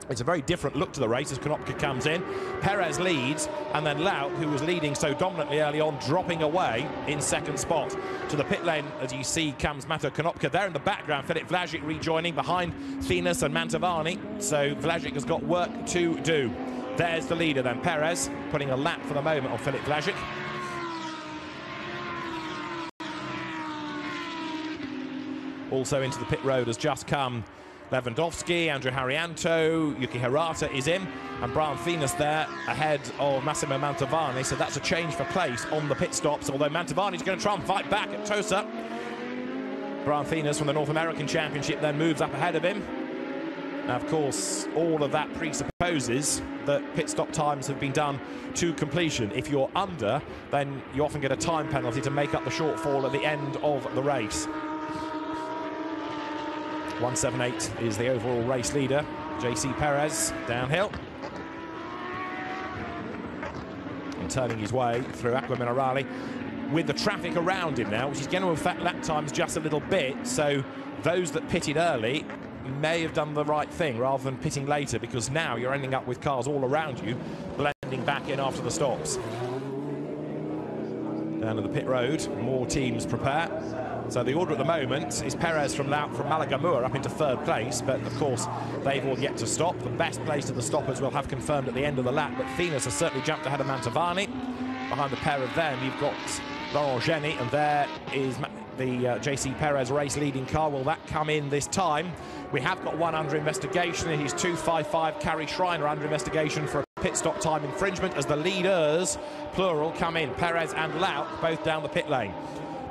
it's a very different look to the race as Konopka comes in. Perez leads, and then Lauk, who was leading so dominantly early on, dropping away in 2nd spot. To the pit lane, as you see, comes Mato Konopka. There in the background, Filip Vlasic rejoining behind Thenis and Mantovani. So Vlasic has got work to do. There's the leader then, Perez, putting a lap for the moment on Filip Vlasic. Also into the pit road has just come Lewandowski, Andrew Haryanto, Yuki Hirata is in, and Brian Thenis there ahead of Massimo Mantovani. So that's a change for place on the pit stops, although Mantovani's going to try and fight back at Tosa. Brian Thenis from the North American Championship then moves up ahead of him. Now, of course, all of that presupposes that pit stop times have been done to completion. If you're under, then you often get a time penalty to make up the shortfall at the end of the race. 178 is the overall race leader, JC Perez, downhill. And turning his way through Acqua Minerale with the traffic around him now, which is going to affect lap times just a little bit. So those that pitted early may have done the right thing rather than pitting later, because now you're ending up with cars all around you blending back in after the stops. Down to the pit road, more teams prepare. So the order at the moment is Perez from Lauk from Malagamua up into 3rd place, but of course they've all yet to stop. The best place of the stoppers will have confirmed at the end of the lap, but Thenis has certainly jumped ahead of Mantovani. Behind the pair of them you've got Laurent Geny, and there is the JC Perez race leading car. Will that come in this time? We have got one under investigation. It is 255 Kari Schreiner under investigation for a pit stop time infringement, as the leaders, plural, come in. Perez and Lauk both down the pit lane.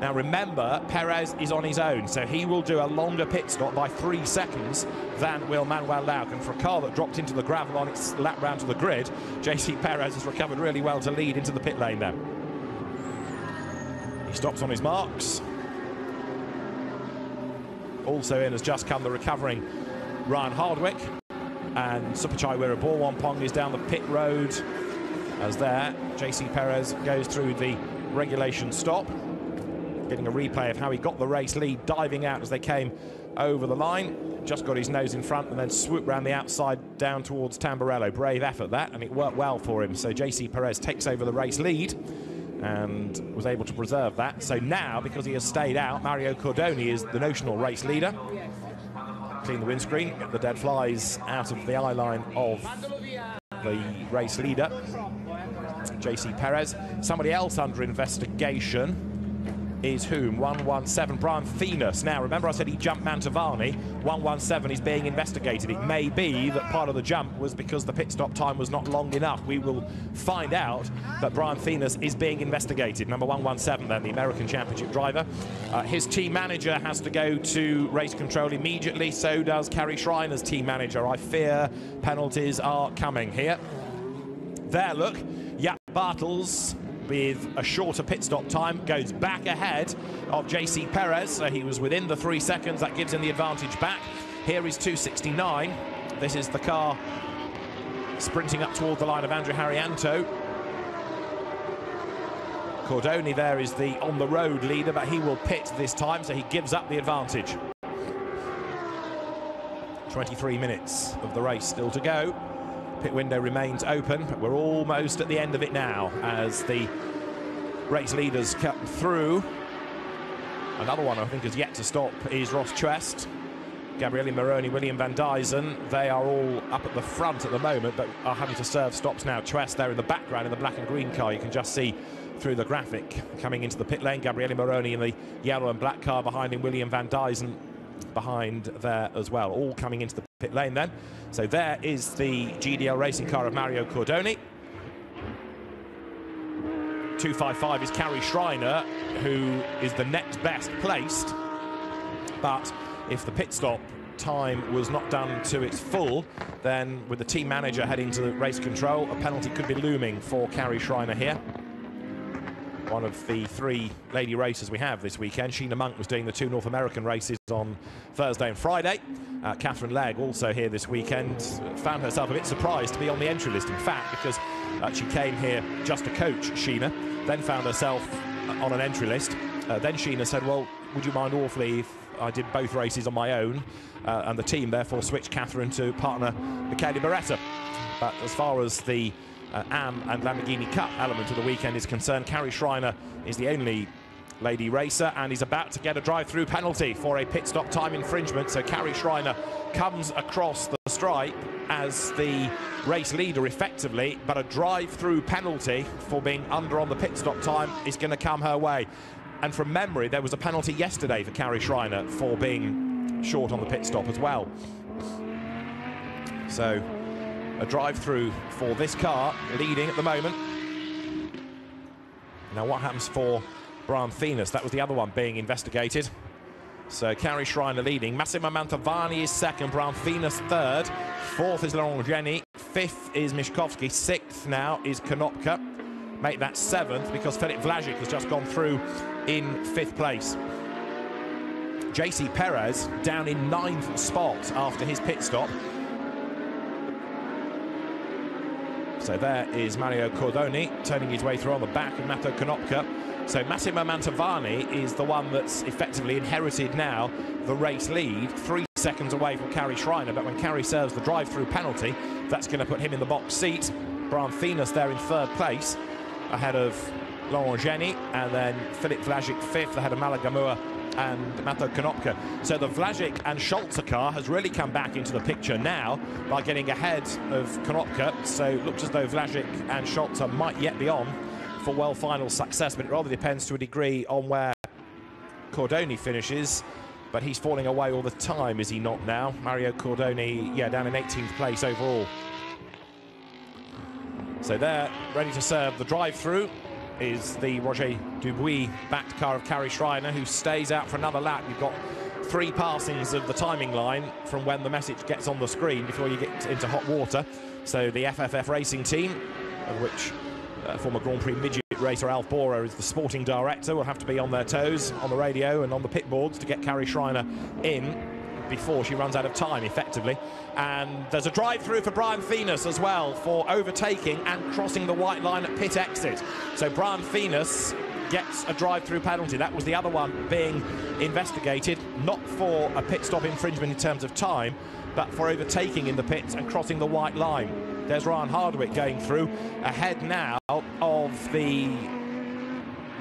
Now remember, Perez is on his own, so he will do a longer pit stop by 3 seconds than will Manuel Lauk. And for a car that dropped into the gravel on its lap round to the grid, JC Perez has recovered really well to lead into the pit lane there. He stops on his marks. Also in has just come the recovering Ryan Hardwick. And Supachai Wiraborwampong is down the pit road as there. JC Perez goes through the regulation stop. Getting a replay of how he got the race lead, diving out as they came over the line. Just got his nose in front and then swooped round the outside down towards Tamburello. Brave effort that, and it worked well for him. So JC Perez takes over the race lead and was able to preserve that. So now, because he has stayed out, Mario Cordoni is the notional race leader. Clean the windscreen, get the dead flies out of the eye line of the race leader, JC Perez. Somebody else under investigation is whom? 117, Brian Venus. Now, remember I said he jumped Mantovani. 117 is being investigated. It may be that part of the jump was because the pit stop time was not long enough. We will find out that Brian Venus is being investigated. Number 117 then, the American Championship driver. His team manager has to go to race control immediately. So does Carrie Schreiner's team manager. I fear penalties are coming here. There, look, Jaap Bartels with a shorter pit stop time goes back ahead of JC Perez. So he was within the 3 seconds. That gives him the advantage back. Here is 269. This is the car sprinting up toward the line of Andrew Harrianto. Cordoni there is the on-the-road leader, but he will pit this time, so he gives up the advantage. 23 minutes of the race still to go. Pit window remains open, but we're almost at the end of it now as the race leaders cut through. Another one I think is yet to stop is Ross Chwest, Gabriele Moroni, William van Dijzen. They are all up at the front at the moment, but are having to serve stops now. Chwest there in the background in the black and green car. You can just see through the graphic coming into the pit lane. Gabriele Moroni in the yellow and black car behind him. William van Dijzen behind there as well, all coming into the pit lane then. So there is the GDL racing car of Mario Cordoni. 255 is Carrie Schreiner, who is the next best placed, but if the pit stop time was not done to its full, then with the team manager heading to the race control, a penalty could be looming for Carrie Schreiner here. One of the 3 lady racers we have this weekend. Sheena Monk was doing the 2 North American races on Thursday and Friday. Catherine Legg also here this weekend. Found herself a bit surprised to be on the entry list, in fact, because she came here just to coach Sheena, then found herself on an entry list. Then Sheena said, well, would you mind awfully if I did both races on my own? And the team therefore switched Catherine to partner Michele Beretta. But as far as the AM and Lamborghini Cup element of the weekend is concerned, Carrie Schreiner is the only lady racer, and he's about to get a drive-through penalty for a pit stop time infringement. So Carrie Schreiner comes across the stripe as the race leader effectively, but a drive-through penalty for being under on the pit stop time is going to come her way. And from memory, there was a penalty yesterday for Carrie Schreiner for being short on the pit stop as well. So a drive-through for this car, leading at the moment. Now what happens for Brian Venus? That was the other one being investigated. So Carrie Schreiner leading. Massimo Mantovani is second, Brian Venus third. Fourth is Laurent Jenny. Fifth is Mishkovsky. Sixth now is Konopka. Make that seventh because Filip Vlasic has just gone through in 5th place. JC Perez down in 9th spot after his pit stop. So there is Mario Cordoni turning his way through on the back of Mato Konopka. So Massimo Mantovani is the one that's effectively inherited now the race lead, 3 seconds away from Carrie Schreiner. But when Carrie serves the drive-through penalty, that's going to put him in the box seat. Brian Venus there in 3rd place, ahead of Laurent Jenny, and then Filip Vlasic 5th, ahead of Malagamua and Mato Konopka. So the Vlasic and Scholzer car has really come back into the picture now by getting ahead of Konopka. So it looks as though Vlasic and Scholzer might yet be on for world final success, but it rather depends to a degree on where Cordoni finishes. But he's falling away all the time, is he not now? Mario Cordoni, yeah, down in 18th place overall. So they're ready to serve the drive-through. is the Roger Dubuis-backed car of Carrie Schreiner, who stays out for another lap. You've got 3 passings of the timing line from when the message gets on the screen before you get into hot water. So the FFF racing team, of which former Grand Prix midget racer Alf Bora is the sporting director, will have to be on their toes on the radio and on the pit boards to get Carrie Schreiner in before she runs out of time, effectively. And there's a drive-through for Brian Phoenix as well for overtaking and crossing the white line at pit exit. So Brian Phoenix gets a drive-through penalty. That was the other one being investigated, not for a pit stop infringement in terms of time, but for overtaking in the pits and crossing the white line. There's Ryan Hardwick going through, ahead now of the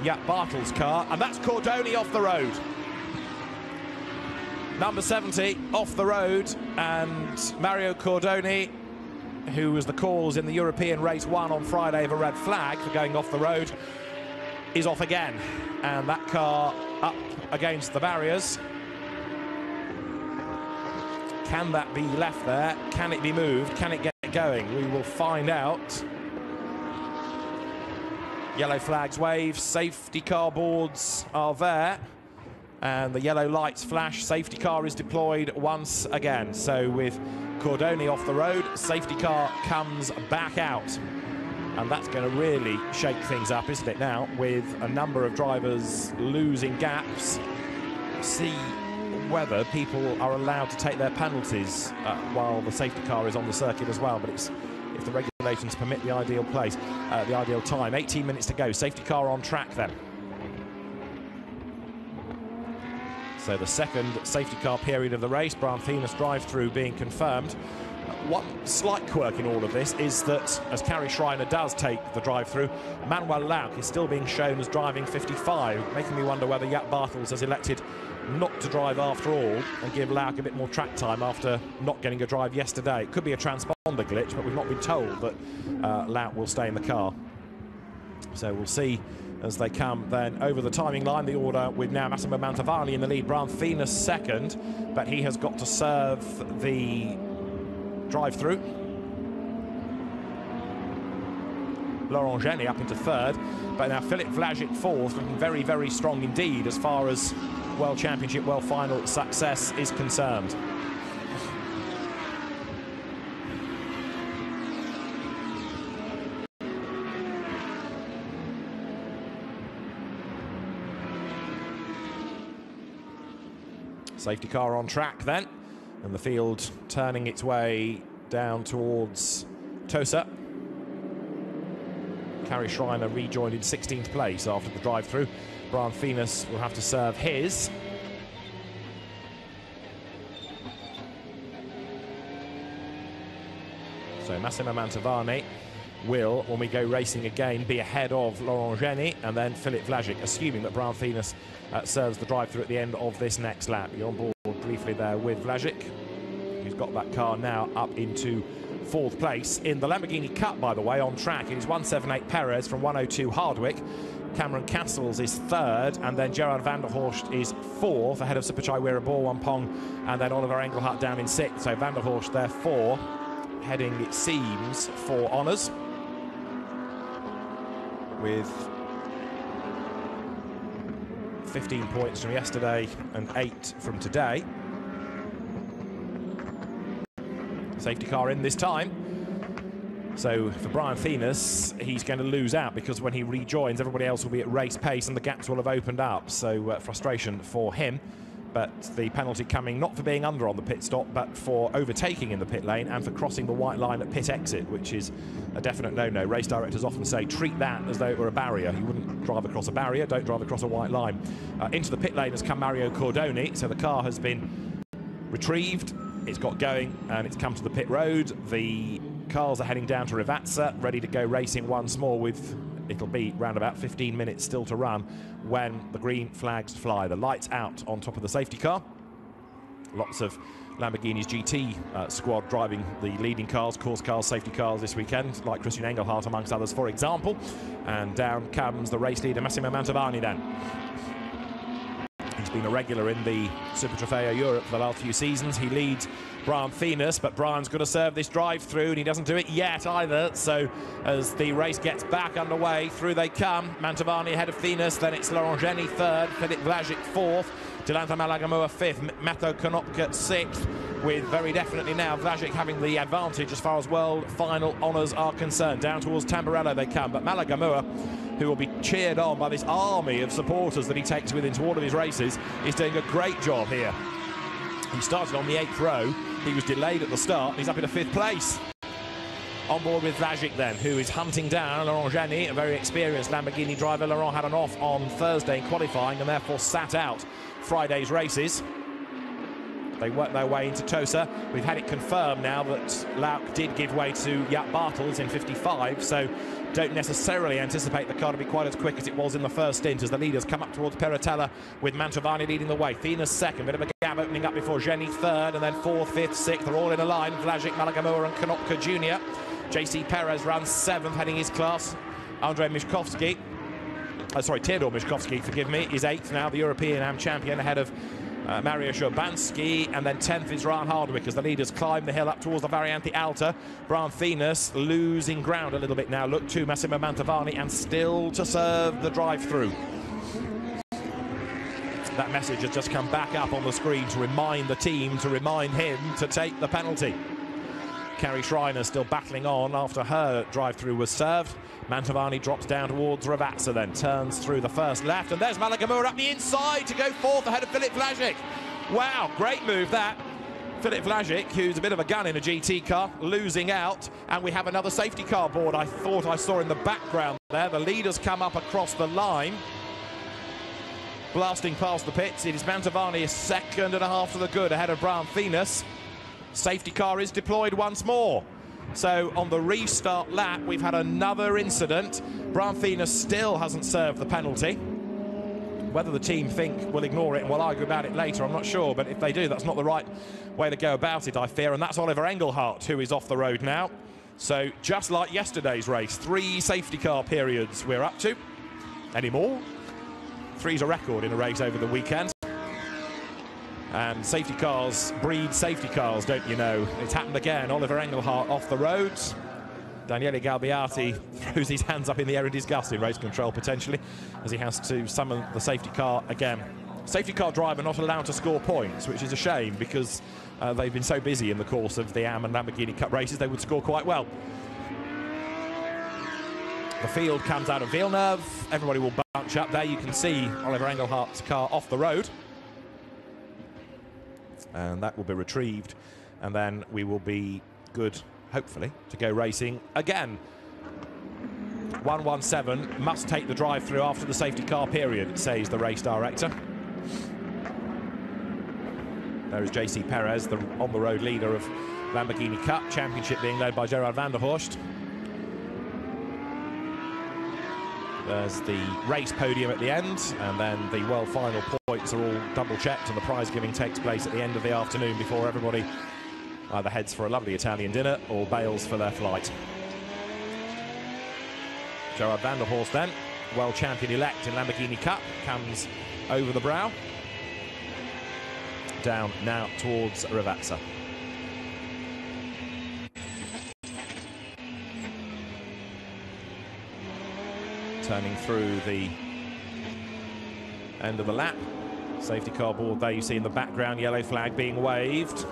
Jaap Bartels car, and that's Cordoni off the road. Number 70 off the road, and Mario Cordoni, who was the cause in the European Race 1 on Friday of a red flag for going off the road, is off again. And that car up against the barriers. Can that be left there? Can it be moved? Can it get going? We will find out. Yellow flags wave, safety car boards are there, and the yellow lights flash. Safety car is deployed once again. So with Cordoni off the road, safety car comes back out, and that's going to really shake things up, isn't it, now, with a number of drivers losing gaps. See whether people are allowed to take their penalties while the safety car is on the circuit as well, but it's, if the regulations permit, the ideal place, the ideal time. 18 minutes to go, safety car on track then. So the second safety car period of the race, Brian Phoenix drive-through being confirmed. One slight quirk in all of this is that, as Carrie Schreiner does take the drive-through, Manuel Lauk is still being shown as driving 55, making me wonder whether Jaap Bartels has elected not to drive after all and give Lauk a bit more track time after not getting a drive yesterday. It could be a transponder glitch, but we've not been told that Lauk will stay in the car. So we'll see as they come then over the timing line. The order with now Massimo Mantovani in the lead, Brian Phoenix second, but he has got to serve the drive-through. Laurent Geny up into third, but now Philippe Vlasic fourth, looking very, very strong indeed as far as World Championship, World Final success is concerned. Safety car on track then, and the field turning its way down towards Tosa. Carrie Schreiner rejoined in 16th place after the drive-through. Brian Phoenix will have to serve his. So Massimo Mantovani will, when we go racing again, be ahead of Laurent Geny and then Philippe Vlasic, assuming that Brian Phoenix serves the drive-through at the end of this next lap. You're on board briefly there with Vlasic, who's got that car now up into fourth place. In the Lamborghini Cup, by the way, on track, it is 178 Perez from 102 Hardwick. Cameron Castles is third, and then Gerard van der Horst is fourth, ahead of Superchai Wiraborwampong, and then Oliver Engelhardt down in sixth. So van der Horst, therefore, heading, it seems, for honours, with 15 points from yesterday and 8 from today. Safety car in this time. So for Brian Phoenix, he's going to lose out because when he rejoins, everybody else will be at race pace and the gaps will have opened up. So frustration for him. But the penalty coming not for being under on the pit stop, but for overtaking in the pit lane and for crossing the white line at pit exit, which is a definite no-no. Race directors often say, treat that as though it were a barrier. You wouldn't drive across a barrier, don't drive across a white line. Into the pit lane has come Mario Cordoni, so the car has been retrieved, it's got going, and it's come to the pit road. The cars are heading down to Rivazza, ready to go racing once more with, it'll be round about 15 minutes still to run when the green flags fly. The lights out on top of the safety car. Lots of Lamborghini's GT squad driving the leading cars, course cars, safety cars this weekend, like Christian Engelhardt amongst others, for example. And down comes the race leader Massimo Mantovani then. He's been a regular in the Super Trofeo Europe for the last few seasons. He leads Brian Venus, but Brian's got to serve this drive through, and he doesn't do it yet either. So as the race gets back underway, through they come. Mantovani ahead of Venus, then it's Laurent Geny third, Filip Vlasic fourth, Jolanta Malagamua fifth, Mato Konopka sixth, with very definitely now Vlasic having the advantage as far as world final honours are concerned. Down towards Tamburello they come, but Malagamua, who will be cheered on by this army of supporters that he takes with into all of his races, is doing a great job here. He started on the 8th row, he was delayed at the start, and he's up in a 5th place. On board with Vlasic then, who is hunting down Laurent Geny, a very experienced Lamborghini driver. Laurent had an off on Thursday in qualifying and therefore sat out Friday's races. They worked their way into Tosa. We've had it confirmed now that Lauk did give way to Jaap Bartels in 55, so don't necessarily anticipate the car to be quite as quick as it was in the first stint as the leaders come up towards Peratella with Mantovani leading the way. Venus second, bit of a gap opening up before Geny third, and then 4th, 5th, 6th, they're all in a line. Vlasic, Malagamua and Konopka Jr. JC Perez runs 7th, heading his class. Andrei Mishkovsky, Theodor Mishkovsky, forgive me, is 8th now, the European AM champion, ahead of Mario Urbanski, and then 10th is Ryan Hardwick as the leaders climb the hill up towards the Variante Alta. Brian Venus losing ground a little bit now. Look to Massimo Mantovani, and still to serve the drive-through. That message has just come back up on the screen to remind the team, to remind him to take the penalty. Carrie Schreiner still battling on after her drive-through was served. Mantovani drops down towards Ravazza, then turns through the first left, and there's Malagamua up the inside to go fourth ahead of Filip Vlasic. Wow, great move that. Filip Vlasic, who's a bit of a gun in a GT car, losing out, and we have another safety car board I thought I saw in the background there. The leaders come up across the line, blasting past the pits. It is Mantovani, a second and a half to the good ahead of Brian Venus. Safety car is deployed once more. So on the restart lap, we've had another incident. Brian Venus still hasn't served the penalty. Whether the team think we'll ignore it and we'll argue about it later, I'm not sure. But if they do, that's not the right way to go about it, I fear. And that's Oliver Engelhardt, who is off the road now. So just like yesterday's race, 3 safety car periods we're up to. Any more? 3's a record in a race over the weekend. And safety cars breed safety cars, don't you know? It's happened again. Oliver Engelhardt off the roads. Daniele Galbiati throws his hands up in the air in disgust in race control, potentially, as he has to summon the safety car again. Safety car driver not allowed to score points, which is a shame because they've been so busy in the course of the AM and Lamborghini Cup races, they would score quite well. The field comes out of Villeneuve. Everybody will bunch up there. You can see Oliver Engelhardt's car off the road. And that will be retrieved, and then we will be good, hopefully, to go racing again. 117 must take the drive-through after the safety car period, says the race director. There is JC Perez, the on-the-road leader of Lamborghini Cup Championship, being led by Gerard van der Horst. There's the race podium at the end, and then the world final points are all double-checked, and the prize giving takes place at the end of the afternoon before everybody either heads for a lovely Italian dinner or bails for their flight. Gerard van der Horst then, world champion-elect in Lamborghini Cup, comes over the brow. Down now towards Ravazza. Turning through the end of the lap. Safety car board there you see in the background, yellow flag being waved.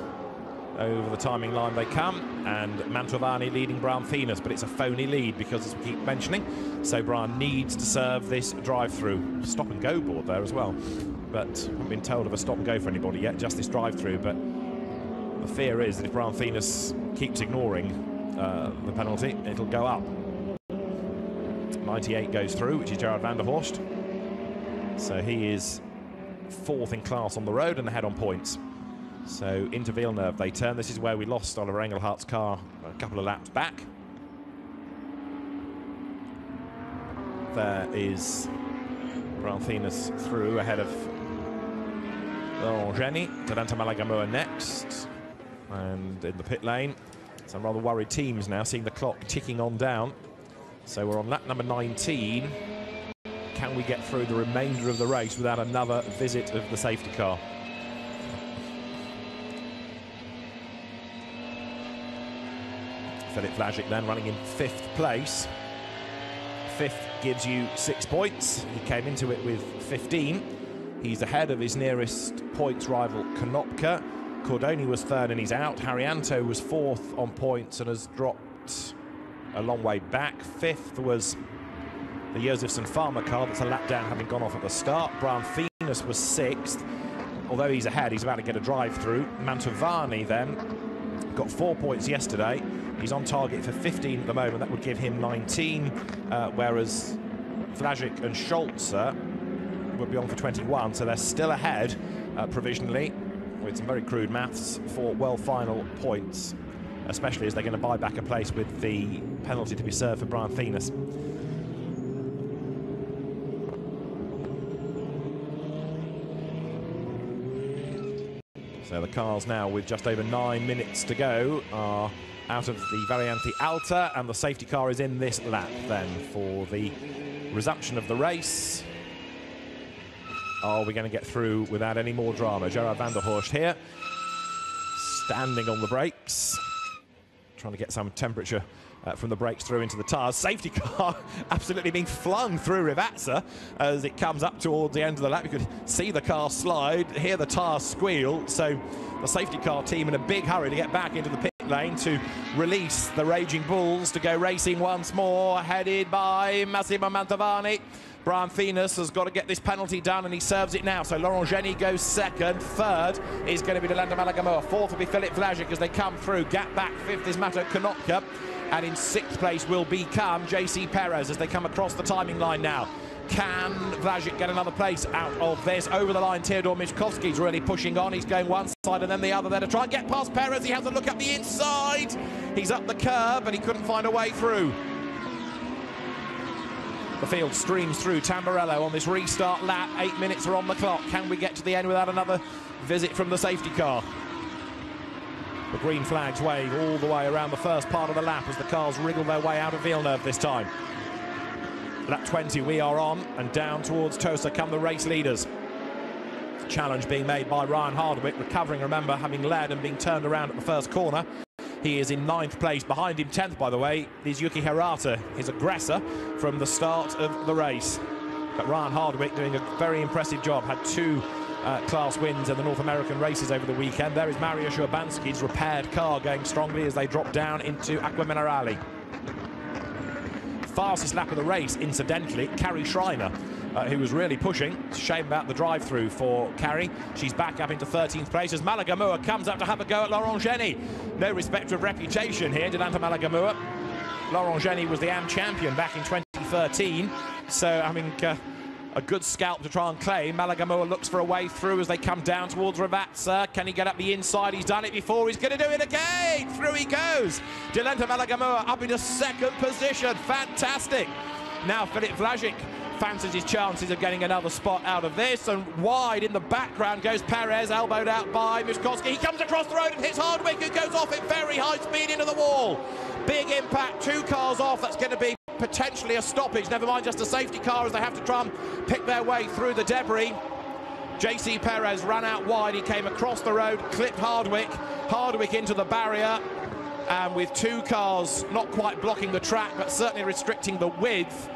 Over the timing line they come, and Mantovani leading Brian Venus, but it's a phony lead because, as we keep mentioning, so Brian needs to serve this drive-through. Stop and go board there as well, but haven't been told of a stop and go for anybody yet, just this drive-through. But the fear is that if Brian Venus keeps ignoring the penalty, it'll go up. 98 goes through, which is Gerard van der Horst. So he is 4th in class on the road and ahead on points. So into Villeneuve they turn. This is where we lost Oliver Engelhardt's car a couple of laps back. There is Brian Venus through ahead of Laurent Geny. Jolanta Malagamua next. And in the pit lane, some rather worried teams now, seeing the clock ticking on down. So we're on lap number 19. can we get through the remainder of the race without another visit of the safety car? Filip Vlasic then running in 5th place. 5th gives you 6 points. He came into it with 15. He's ahead of his nearest points rival, Konopka. Cordoni was 3rd and he's out. Haryanto was 4th on points and has dropped a long way back. 5th was the Josefsson Pharma car that's a lap down, having gone off at the start. Brian Venus was 6th. Although he's ahead, he's about to get a drive through. Mantovani then got 4 points yesterday. He's on target for 15 at the moment. That would give him 19, whereas Vlasic and Scholzer would be on for 21, so they're still ahead provisionally, with some very crude maths for world final points, especially as they're going to buy back a place with the penalty to be served for Brian Venus. So the cars now, with just over 9 minutes to go, are out of the Variante Alta, and the safety car is in this lap then for the resumption of the race. Are we going to get through without any more drama? Gerard van der Horst here, standing on the brakes, trying to get some temperature from the brakes through into the tyres. Safety car absolutely being flung through Rivazza as it comes up towards the end of the lap. You could see the car slide, hear the tyres squeal, so the safety car team in a big hurry to get back into the pit lane to release the Raging Bulls to go racing once more, headed by Massimo Mantovani. Brian Venus has got to get this penalty done, and he serves it now. So Laurent Geny goes 2nd. 3rd is going to be Delanta Malagamoa. 4th will be Filip Vlasic as they come through. Gap back. 5th is Mato Konopka. And in 6th place will become JC Perez as they come across the timing line now. Can Vlasic get another place out of this? Over the line, Theodor Michkowski's really pushing on. He's going one side and then the other there to try and get past Perez. He has a look up the inside. He's up the curb, but he couldn't find a way through. The field streams through Tamburello on this restart lap. 8 minutes are on the clock. Can we get to the end without another visit from the safety car? The green flags wave all the way around the first part of the lap as the cars wriggle their way out of Villeneuve this time. Lap 20 we are on, and down towards Tosa come the race leaders. Challenge being made by Ryan Hardwick, recovering, remember, having led and being turned around at the first corner. He is in 9th place. Behind him, 10th, by the way, is Yuki Hirata, his aggressor from the start of the race. But Ryan Hardwick doing a very impressive job. Had 2 class wins in the North American races over the weekend. There is Mariusz Urbanski's repaired car going strongly as they drop down into Acqua Minerale. Fastest lap of the race, incidentally, Carrie Schreiner, who was really pushing. It's a shame about the drive-through for Carrie. She's back up into 13th place as Malagamua comes up to have a go at Laurent Geny. No respect of reputation here, Delanta Malagamua. Laurent Geny was the AM champion back in 2013, so I mean, a good scalp to try and claim. Malagamua looks for a way through as they come down towards Rivazza. Can he get up the inside? He's done it before. He's going to do it again. Through he goes. Delanta Malagamua up into 2nd position. Fantastic. Now Filip Vlasic fancies his chances of getting another spot out of this, and wide in the background goes Perez, elbowed out by Michkowski. He comes across the road and hits Hardwick, who goes off at very high speed into the wall. Big impact, 2 cars off. That's going to be potentially a stoppage, never mind just a safety car as they have to try and pick their way through the debris. JC Perez ran out wide. He came across the road, clipped Hardwick. Hardwick into the barrier, and with 2 cars not quite blocking the track but certainly restricting the width,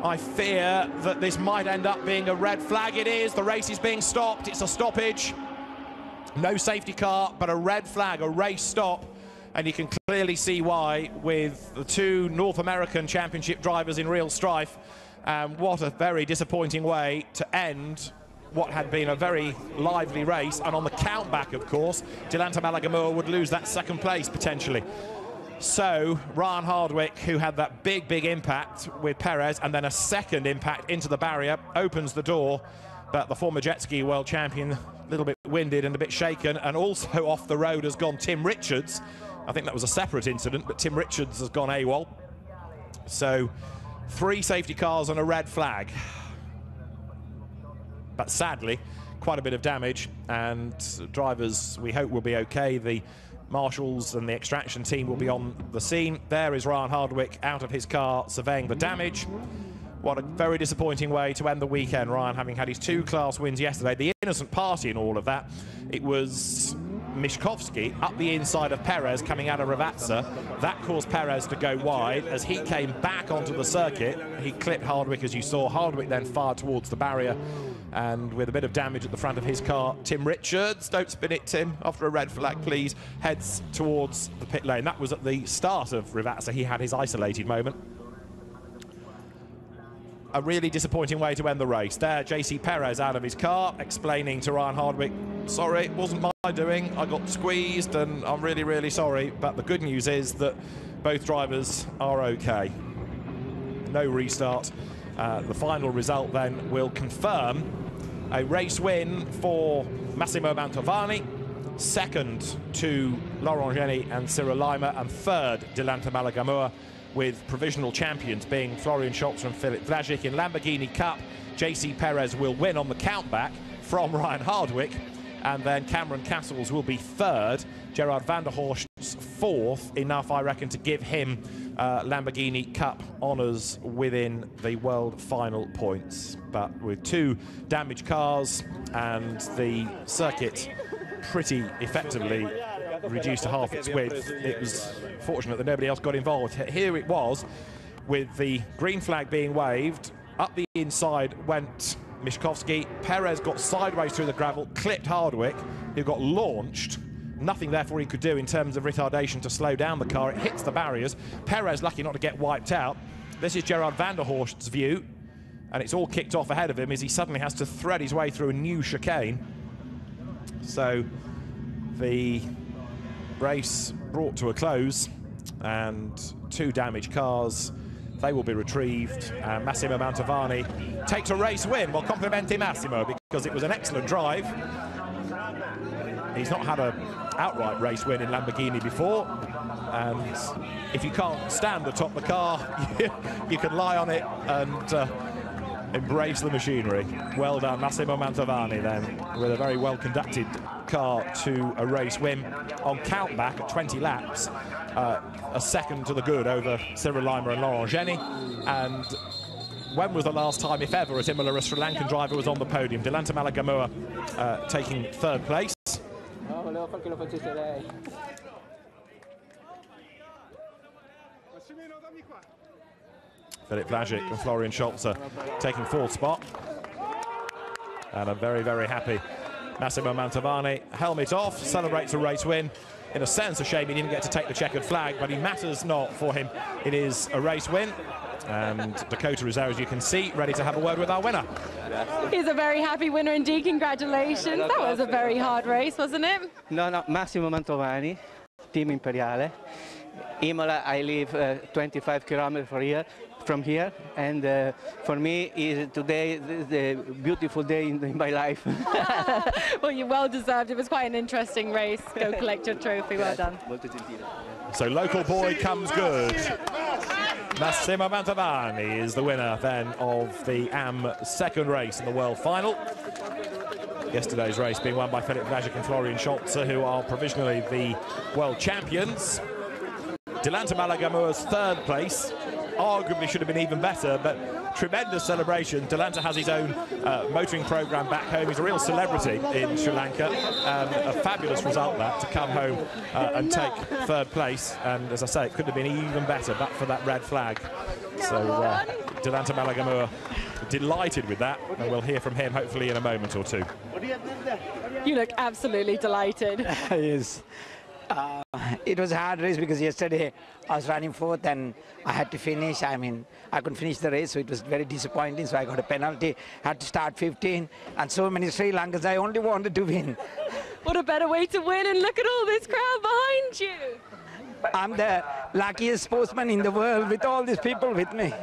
I fear that this might end up being a red flag. It is. The race is being stopped. It's a stoppage. No safety car, but a red flag, a race stop. And you can clearly see why, with the 2 North American Championship drivers in real strife. What a very disappointing way to end what had been a very lively race. And on the countback, of course, Delanta Malagamua would lose that 2nd place potentially. So Ryan Hardwick, who had that big impact with Perez and then a 2nd impact into the barrier, opens the door. But the former jet ski world champion, a little bit winded and a bit shaken, and also off the road has gone Tim Richards. I think that was a separate incident, but Tim Richards has gone AWOL. So 3 safety cars and a red flag. But sadly, quite a bit of damage, and drivers, we hope, will be okay. The marshals and the extraction team will be on the scene. There is Ryan Hardwick out of his car surveying the damage. What a very disappointing way to end the weekend, Ryan, having had his 2 class wins yesterday. The innocent party in all of that, it was Mishkovsky up the inside of Perez coming out of Ravazza. That caused Perez to go wide. As he came back onto the circuit, he clipped Hardwick, as you saw. Hardwick then fired towards the barrier, and with a bit of damage at the front of his car, Tim Richards, don't spin it, Tim, after a red flag, please, heads towards the pit lane. That was at the start of Ravazza. He had his isolated moment. A really disappointing way to end the race. There, JC Perez out of his car, explaining to Ryan Hardwick, sorry, it wasn't my doing, I got squeezed and I'm really, really sorry. But the good news is that both drivers are okay. No restart. The final result then will confirm a race win for Massimo Mantovani, second to Laurent Geny and Cyril Lima, and third Delanta Malagamua, with provisional champions being Florian Scholzer and Filip Vlasic. In Lamborghini Cup, JC Perez will win on the countback from Ryan Hardwick, and then Cameron Castles will be third, Gerard van der Horst's fourth, enough, I reckon, to give him Lamborghini Cup honours within the world final points. But with 2 damaged cars and the circuit pretty effectively reduced to half its width, it was fortunate that nobody else got involved. Here it was, with the green flag being waved. Up the inside went Mishkovsky. Perez got sideways through the gravel, clipped Hardwick, who got launched. Nothing therefore he could do in terms of retardation to slow down the car. It hits the barriers. Perez lucky not to get wiped out. This is Gerard van der Horst's view, and it's all kicked off ahead of him as he suddenly has to thread his way through a new chicane. So the race brought to a close, and 2 damaged cars, they will be retrieved. Massimo Mantovani takes a race win. Well, complimenti Massimo, because it was an excellent drive. He's not had an outright race win in Lamborghini before, and if you can't stand atop the car, you can lie on it and embrace the machinery. Well done, Massimo Mantovani, then, with a very well-conducted car to a race win on countback at 20 laps. A second to the good over Cyril Lima and Laurent Geny. And when was the last time, if ever, at Imola, a Sri Lankan driver was on the podium? Delanta Malagamua taking 3rd place. Filip Vlasic and Florian Scholzer taking 4th spot. And a very, very happy Massimo Mantovani. Helmet off, celebrates a race win. In a sense, a shame he didn't get to take the checkered flag, but he matters not for him. It is a race win. And Dakota is there, as you can see, ready to have a word with our winner. He's a very happy winner indeed. Congratulations. That was a very hard race, wasn't it? No, Massimo Mantovani, Team Imperiale. Imola, I live 25 kilometers from here, and for me, today is the beautiful day in my life. Well, you well deserved. It was quite an interesting race. Go collect your trophy. Well done. So local boy comes good. Massimo Mantovani is the winner then of the AM second race in the world final. Yesterday's race being won by Filip Vlasic and Florian Scholzer, who are provisionally the world champions. Delanta Malagamua's 3rd place arguably should have been even better, but tremendous celebration. Delanta has his own motoring program back home. He's a real celebrity in Sri Lanka. A fabulous result that, to come home and take 3rd place. And as I say, it could have been even better but for that red flag. So Delanta Malagamua delighted with that, and we'll hear from him hopefully in a moment or 2. You look absolutely delighted. Yes. It was a hard race because yesterday I was running 4th and I had to finish. I mean, I couldn't finish the race, so it was very disappointing. So I got a penalty, had to start 15, and so many Sri Lankans. I only wanted to win. What a better way to win, and look at all this crowd behind you. I'm the luckiest sportsman in the world with all these people with me.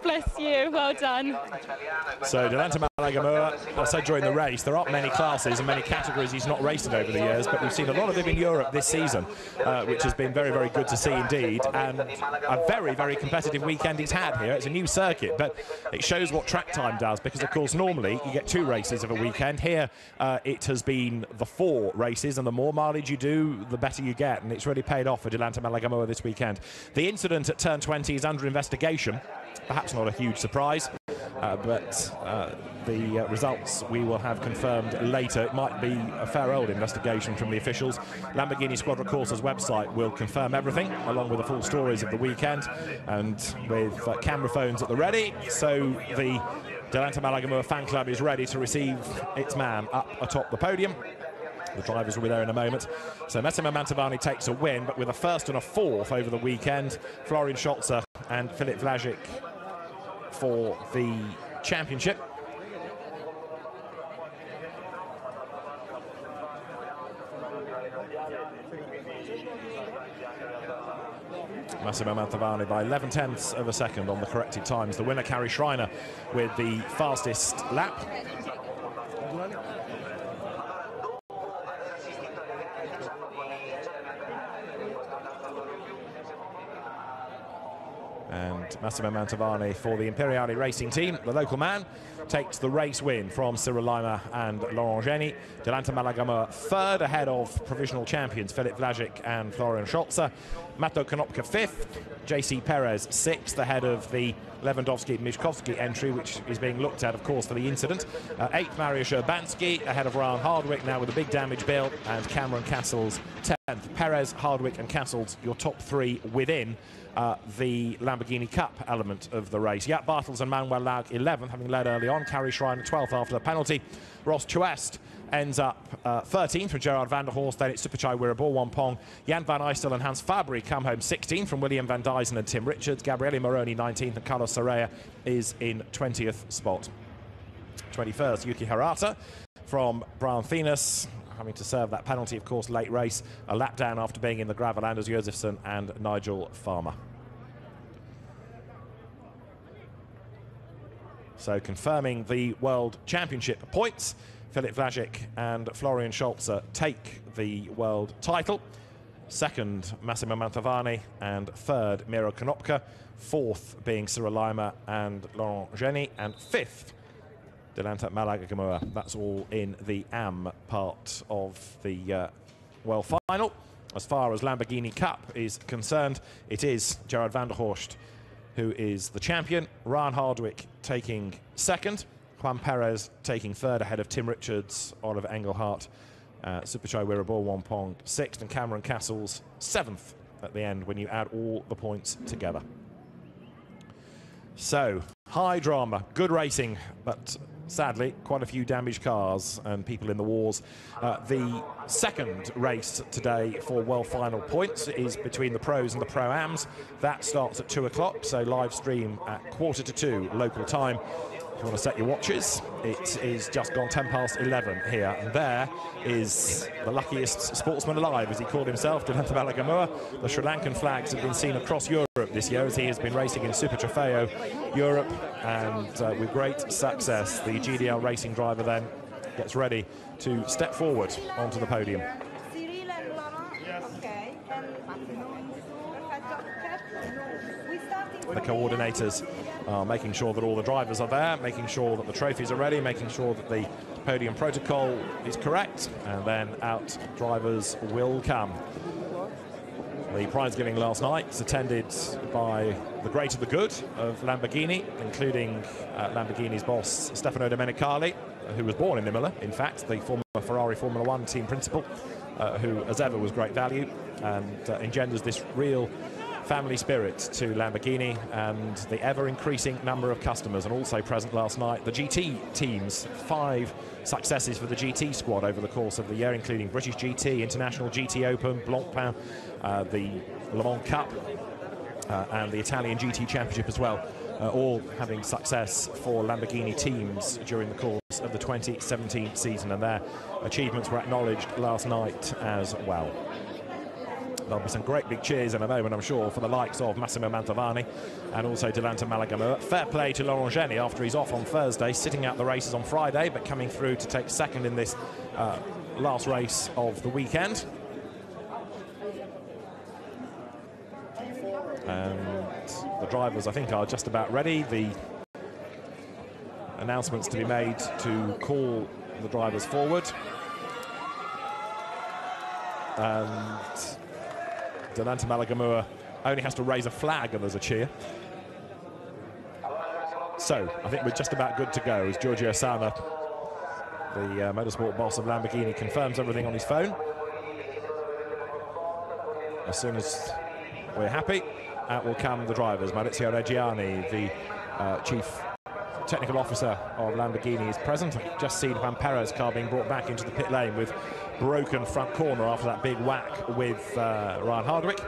Bless you, well done. So Delanta Malagamua, I said during the race, there aren't many classes and many categories he's not raced in over the years, but we've seen a lot of him in Europe this season, which has been very, very good to see indeed, and a very, very competitive weekend he's had here. It's a new circuit, but it shows what track time does, because of course normally you get 2 races of a weekend. Here it has been the 4 races, and the more mileage you do, the better you get, and it's really paid off for Delanta Malagamua this weekend. The incident at turn 20 is under investigation. Perhaps That's not a huge surprise, but the results we will have confirmed later. It might be a fair old investigation from the officials. Lamborghini Squadra Corsa's website will confirm everything, along with the full stories of the weekend, and with camera phones at the ready. So the Delanta Malagamur fan club is ready to receive its man up atop the podium. The drivers will be there in a moment. So Massimo Mantovani takes a win, but with a first and a fourth over the weekend. Florian Scholzer and Filip Vlasic for the championship. Massimo Mantovani by 11/10ths of a second on the corrected times. The winner, Kari Schreiner, with the fastest lap. And Massimo Mantovani for the Imperiale Racing Team, the local man, takes the race win from Cyril Lima and Laurent Geny. Delanta Malagamur third, ahead of provisional champions Filip Vlasic and Florian Scholzer. Mato Konopka fifth, JC Perez sixth, ahead of the Lewandowski-Mischkowski entry, which is being looked at, of course, for the incident. Eighth, Mariusz Urbanski, ahead of Ryan Hardwick, now with a big damage bill, and Cameron Castles 10th. Perez, Hardwick and Castles, your top three within the Lamborghini Cup element of the race. Jaap Bartels and Manuel Laug 11th, having led early on. Kari Schreiner 12th after the penalty. Ross Chuest ends up 13th from Gerard van der Horst. Then it's Supachai Wirabor-Wampong. Jan van Aystel and Hans Fabry come home 16th from William van Dysen and Tim Richards. Gabriele Moroni 19th, and Carlos Saraya is in 20th spot. 21st, Yuki Harata from Brian Venus, having to serve that penalty, of course, late race. A lap down after being in the gravel. Anders Josefsson and Nigel Farmer. So confirming the World Championship points, Filip Vlasic and Florian Scholzer take the world title. Second, Massimo Mantovani, and third, Miro Konopka. Fourth being Cyril Lima and Laurent Geny, and fifth, Delanta Malagamur. That's all in the AM part of the World Final. As far as Lamborghini Cup is concerned, it is Gerard van der Horst who is the champion. Ryan Hardwick taking second. Juan Perez taking third, ahead of Tim Richards, Oliver Engelhardt, Supachai Wirabor-Wampong sixth, and Cameron Castles seventh at the end when you add all the points together. So, high drama, good racing, but sadly, quite a few damaged cars and people in the wars. The second race today for World Final points is between the pros and the Pro-Ams. That starts at 2 o'clock, so live stream at 1:45 local time. If you want to set your watches, it is just gone 11:10 here. And there is the luckiest sportsman alive, as he called himself, Delanta Malagamur. The Sri Lankan flags have been seen across Europe this year, as he has been racing in Super Trofeo Europe, and with great success. The GDL racing driver then gets ready to step forward onto the podium. The coordinators are making sure that all the drivers are there, making sure that the trophies are ready, making sure that the podium protocol is correct, and then out drivers will come. The prize giving last night was attended by the great and the good of Lamborghini, including Lamborghini's boss Stefano Domenicali, who was born in Imola, in fact, the former Ferrari Formula One team principal, who as ever was great value and engenders this real family spirit to Lamborghini, and the ever-increasing number of customers. And also present last night, the GT teams. 5 successes for the GT squad over the course of the year, including British GT, International GT Open, Blancpain, the Le Mans Cup, and the Italian GT Championship as well, all having success for Lamborghini teams during the course of the 2017 season, and their achievements were acknowledged last night as well. There'll be some great big cheers in a moment, I'm sure, for the likes of Massimo Mantovani and also Delanta Malagamur. Fair play to Laurent Geny after he's off on Thursday, sitting out the races on Friday, but coming through to take second in this last race of the weekend. And the drivers, I think, are just about ready. The announcements to be made to call the drivers forward. And Delanta Malagamur only has to raise a flag and there's a cheer. So I think we're just about good to go as Giorgio Sana, the motorsport boss of Lamborghini, confirms everything on his phone. As soon as we're happy, out will come the drivers. Maurizio Reggiani, the chief technical officer of Lamborghini, is present. I've just seen Juan Perez's car being brought back into the pit lane with broken front corner after that big whack with Ryan Hardwick.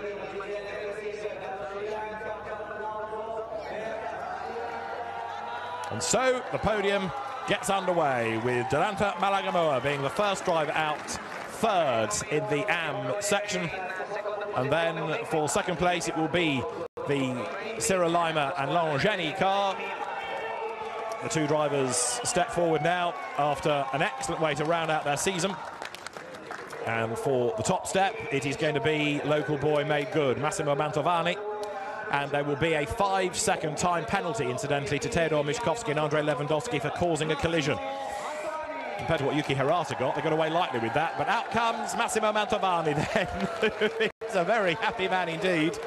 And so the podium gets underway with Delanta Malagamua being the first driver out, third in the AM section. And then for second place it will be the Cyril Lima and Laurent Geny car. The two drivers step forward now after an excellent way to round out their season. And for the top step, it is going to be local boy made good, Massimo Mantovani. And there will be a 5-second time penalty, incidentally, to Theodor Miśkowski and Andrei Lewandowski for causing a collision. Compared to what Yuki Hirata got, they got away lightly with that. But out comes Massimo Mantovani then. He's a very happy man indeed.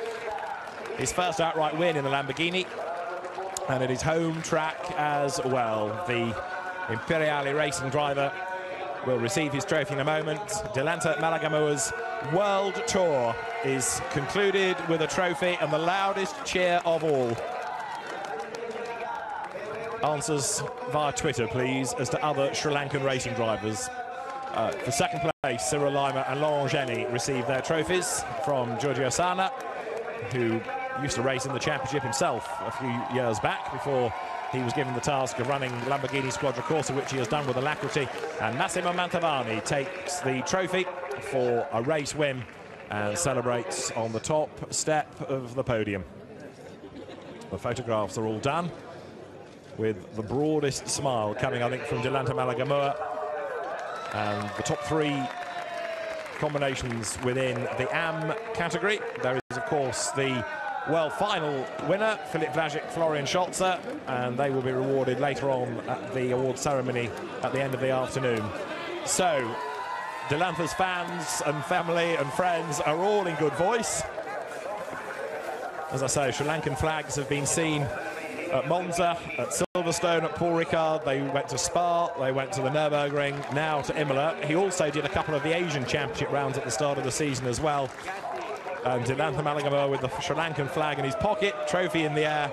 His first outright win in the Lamborghini. And at his home track as well. The Imperiale Racing driver will receive his trophy in a moment. Delanta Malagamua's World Tour is concluded with a trophy and the loudest cheer of all. Answers via Twitter, please, as to other Sri Lankan racing drivers. For second place, Cyril Lima and Laurent Geny received their trophies from Giorgio Sana, who used to race in the championship himself a few years back before he was given the task of running Lamborghini Squadra Corsa, which he has done with alacrity. And Massimo Mantovani takes the trophy for a race win and celebrates on the top step of the podium. The photographs are all done with the broadest smile coming, I think, from Delanta Malagamua. And the top three combinations within the AM category. There is, of course, the World Final winner, Philipp Vlasic, Florian Scholzer, and they will be rewarded later on at the award ceremony at the end of the afternoon. So, Delanta's fans and family and friends are all in good voice. As I say, Sri Lankan flags have been seen at Monza, at Silverstone, at Paul Ricard. They went to Spa, they went to the Nürburgring, now to Imola. He also did a couple of the Asian Championship rounds at the start of the season as well. And Delanta Malagamua with the Sri Lankan flag in his pocket, trophy in the air,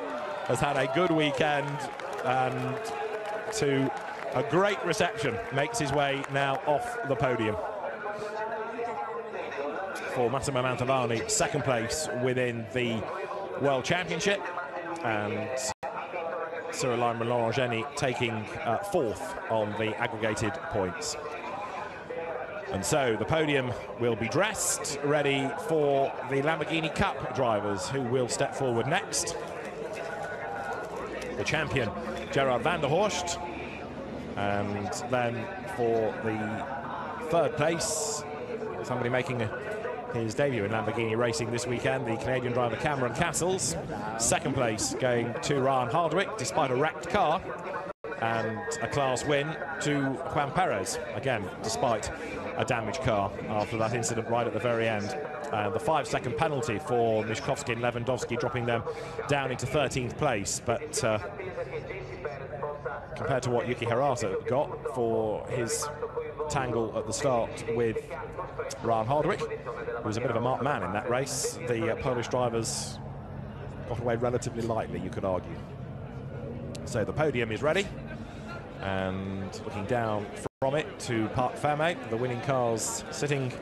has had a good weekend and to a great reception makes his way now off the podium. For Massimo Mantovani, second place within the World Championship, and Cyril Lima and Laurent Geny taking fourth on the aggregated points. And so the podium will be dressed, ready for the Lamborghini Cup drivers, who will step forward next. The champion, Gerard van der Horst. And then for the third place, somebody making his debut in Lamborghini racing this weekend, the Canadian driver Cameron Castles. Second place going to Ryan Hardwick, despite a wrecked car. And a class win to Juan Perez, again, despite a damaged car after that incident right at the very end. The 5-second penalty for Miśkowski and Lewandowski, dropping them down into 13th place. But compared to what Yuki Hirata got for his tangle at the start with Ryan Hardwick, who was a bit of a marked man in that race, the Polish drivers got away relatively lightly, you could argue. So the podium is ready, and looking down from it to Parc Fermé, the winning cars sitting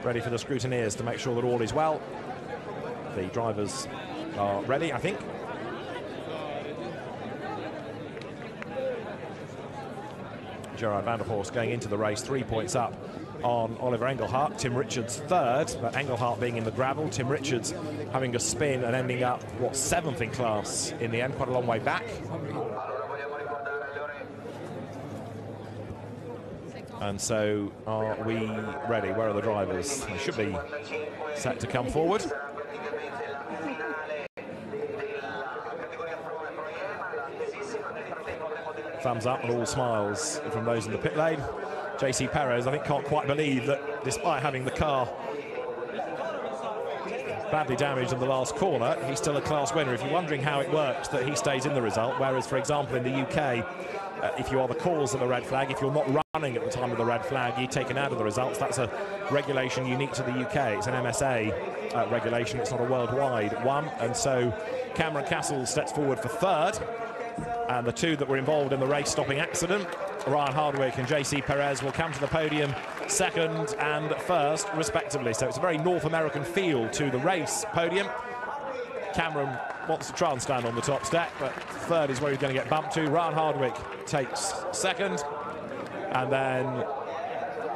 ready for the scrutineers to make sure that all is well. The drivers are ready, I think. Gerard van der Horst going into the race 3 points up on Oliver Engelhardt. Tim Richards third, but Engelhardt being in the gravel. Tim Richards having a spin and ending up, what, 7th in class in the end, quite a long way back. And so are we ready? Where are the drivers? They should be set to come forward. Thumbs up and all smiles from those in the pit lane. JC Perez, I think, can't quite believe that despite having the car badly damaged in the last corner, he's still a class winner. If you're wondering how it works that he stays in the result, whereas, for example, in the UK, if you are the cause of the red flag, if you're not running at the time of the red flag, you're taken out of the results. That's a regulation unique to the UK. It's an MSA regulation. It's not a worldwide one. And so Cameron Cassels steps forward for third. And the two that were involved in the race-stopping accident, Ryan Hardwick and JC Perez, will come to the podium second and first, respectively. So it's a very North American feel to the race podium. Cameron wants to try and stand on the top step, but third is where he's going to get bumped to. Ryan Hardwick takes second, and then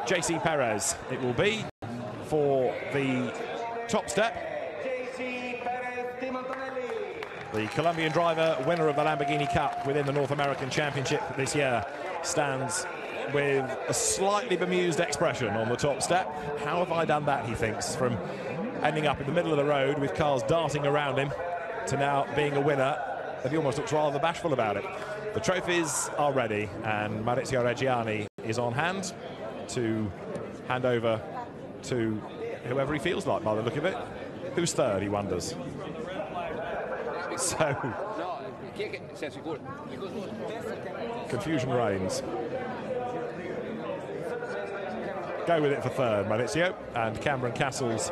JC Perez it will be for the top step. The Colombian driver, winner of the Lamborghini Cup within the North American Championship this year, stands with a slightly bemused expression on the top step. How have I done that, he thinks, from ending up in the middle of the road with cars darting around him to now being a winner, and he almost looks rather bashful about it. The trophies are ready, and Maurizio Reggiani is on hand to hand over to whoever he feels like by the look of it. Who's third, he wonders. So, confusion reigns. Go with it for third, Maurizio, and Cameron Cassels,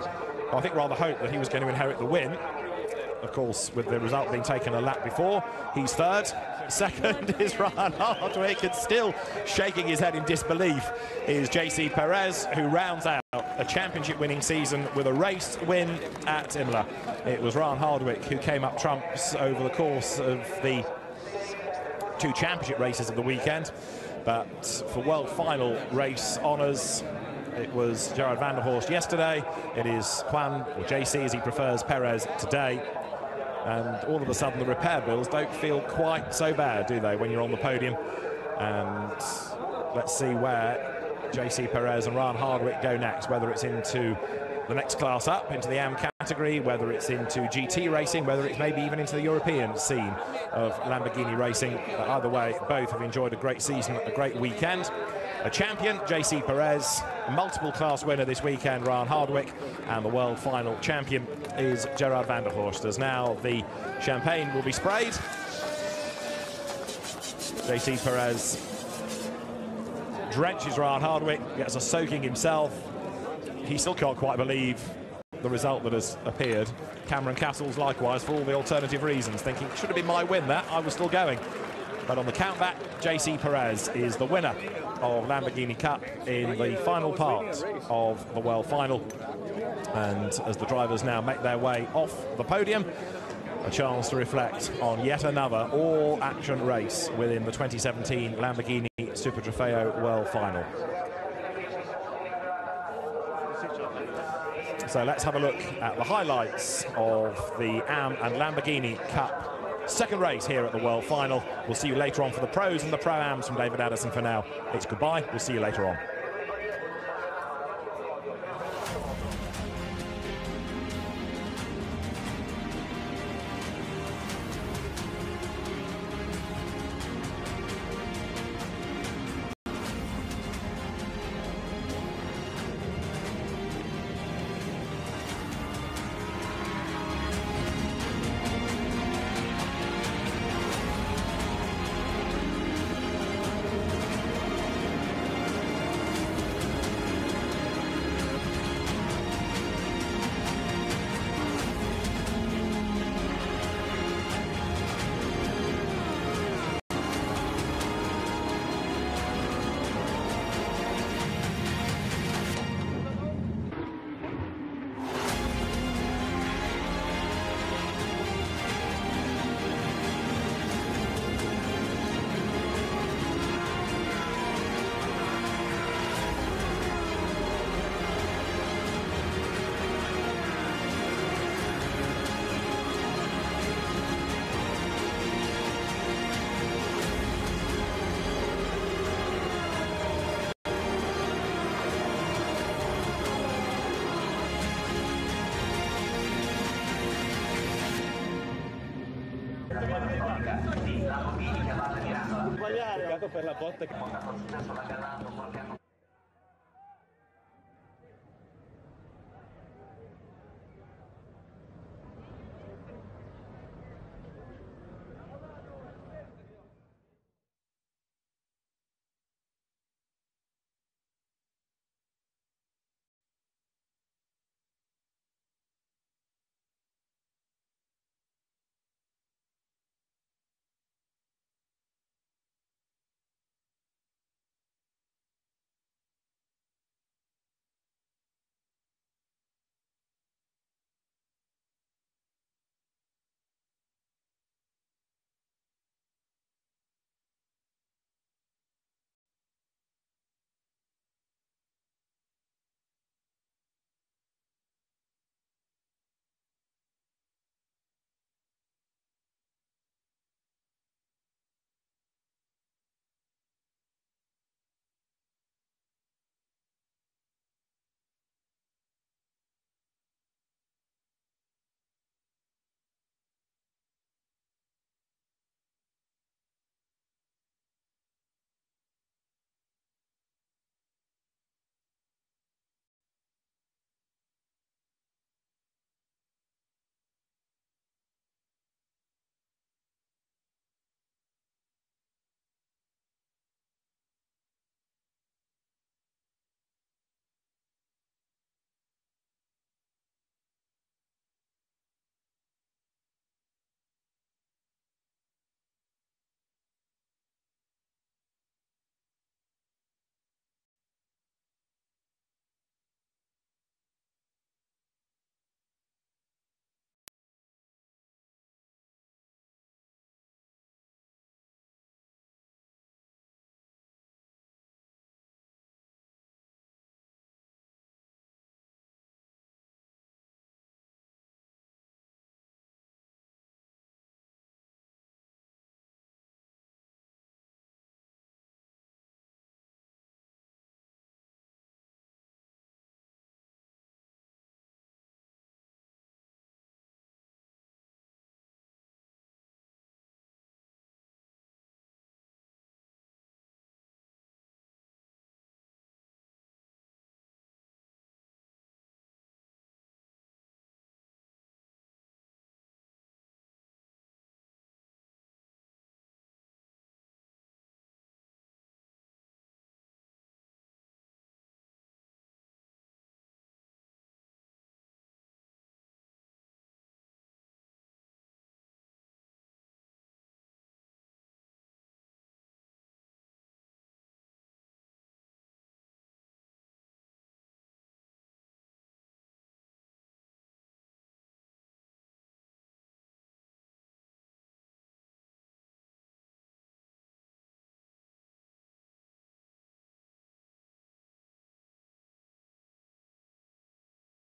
I think, rather hoped that he was going to inherit the win. Of course, with the result being taken a lap before, he's third. Second is Ryan Hardwick, and still shaking his head in disbelief is JC Perez, who rounds out a championship-winning season with a race win at Imola. It was Ryan Hardwick who came up trumps over the course of the two championship races of the weekend. But for world final race honours, it was Gerard van der Horst yesterday. It is Juan, or JC as he prefers, Perez today. And all of a sudden the repair bills don't feel quite so bad, do they, when you're on the podium? And let's see where JC Perez and Ryan Hardwick go next, whether it's into the next class up, into the AM category, whether it's into GT racing, whether it's maybe even into the European scene of Lamborghini racing. But either way, both have enjoyed a great season, a great weekend. A champion, JC Perez, a multiple class winner this weekend, Ryan Hardwick, and the world final champion is Gerard van der Horst. As now the champagne will be sprayed. JC Perez drenches Ryan Hardwick, gets a soaking himself. He still can't quite believe the result that has appeared. Cameron Cassels likewise, for all the alternative reasons, thinking, should have been my win that, I was still going. But on the countback, JC Perez is the winner of Lamborghini Cup in the final part of the world final. And as the drivers now make their way off the podium, a chance to reflect on yet another all-action race within the 2017 Lamborghini Super Trofeo World Final. So let's have a look at the highlights of the AM and Lamborghini Cup second race here at the World Final. We'll see you later on for the pros and the pro-ams. From David Addison for now, it's goodbye. We'll see you later on. Per la botta che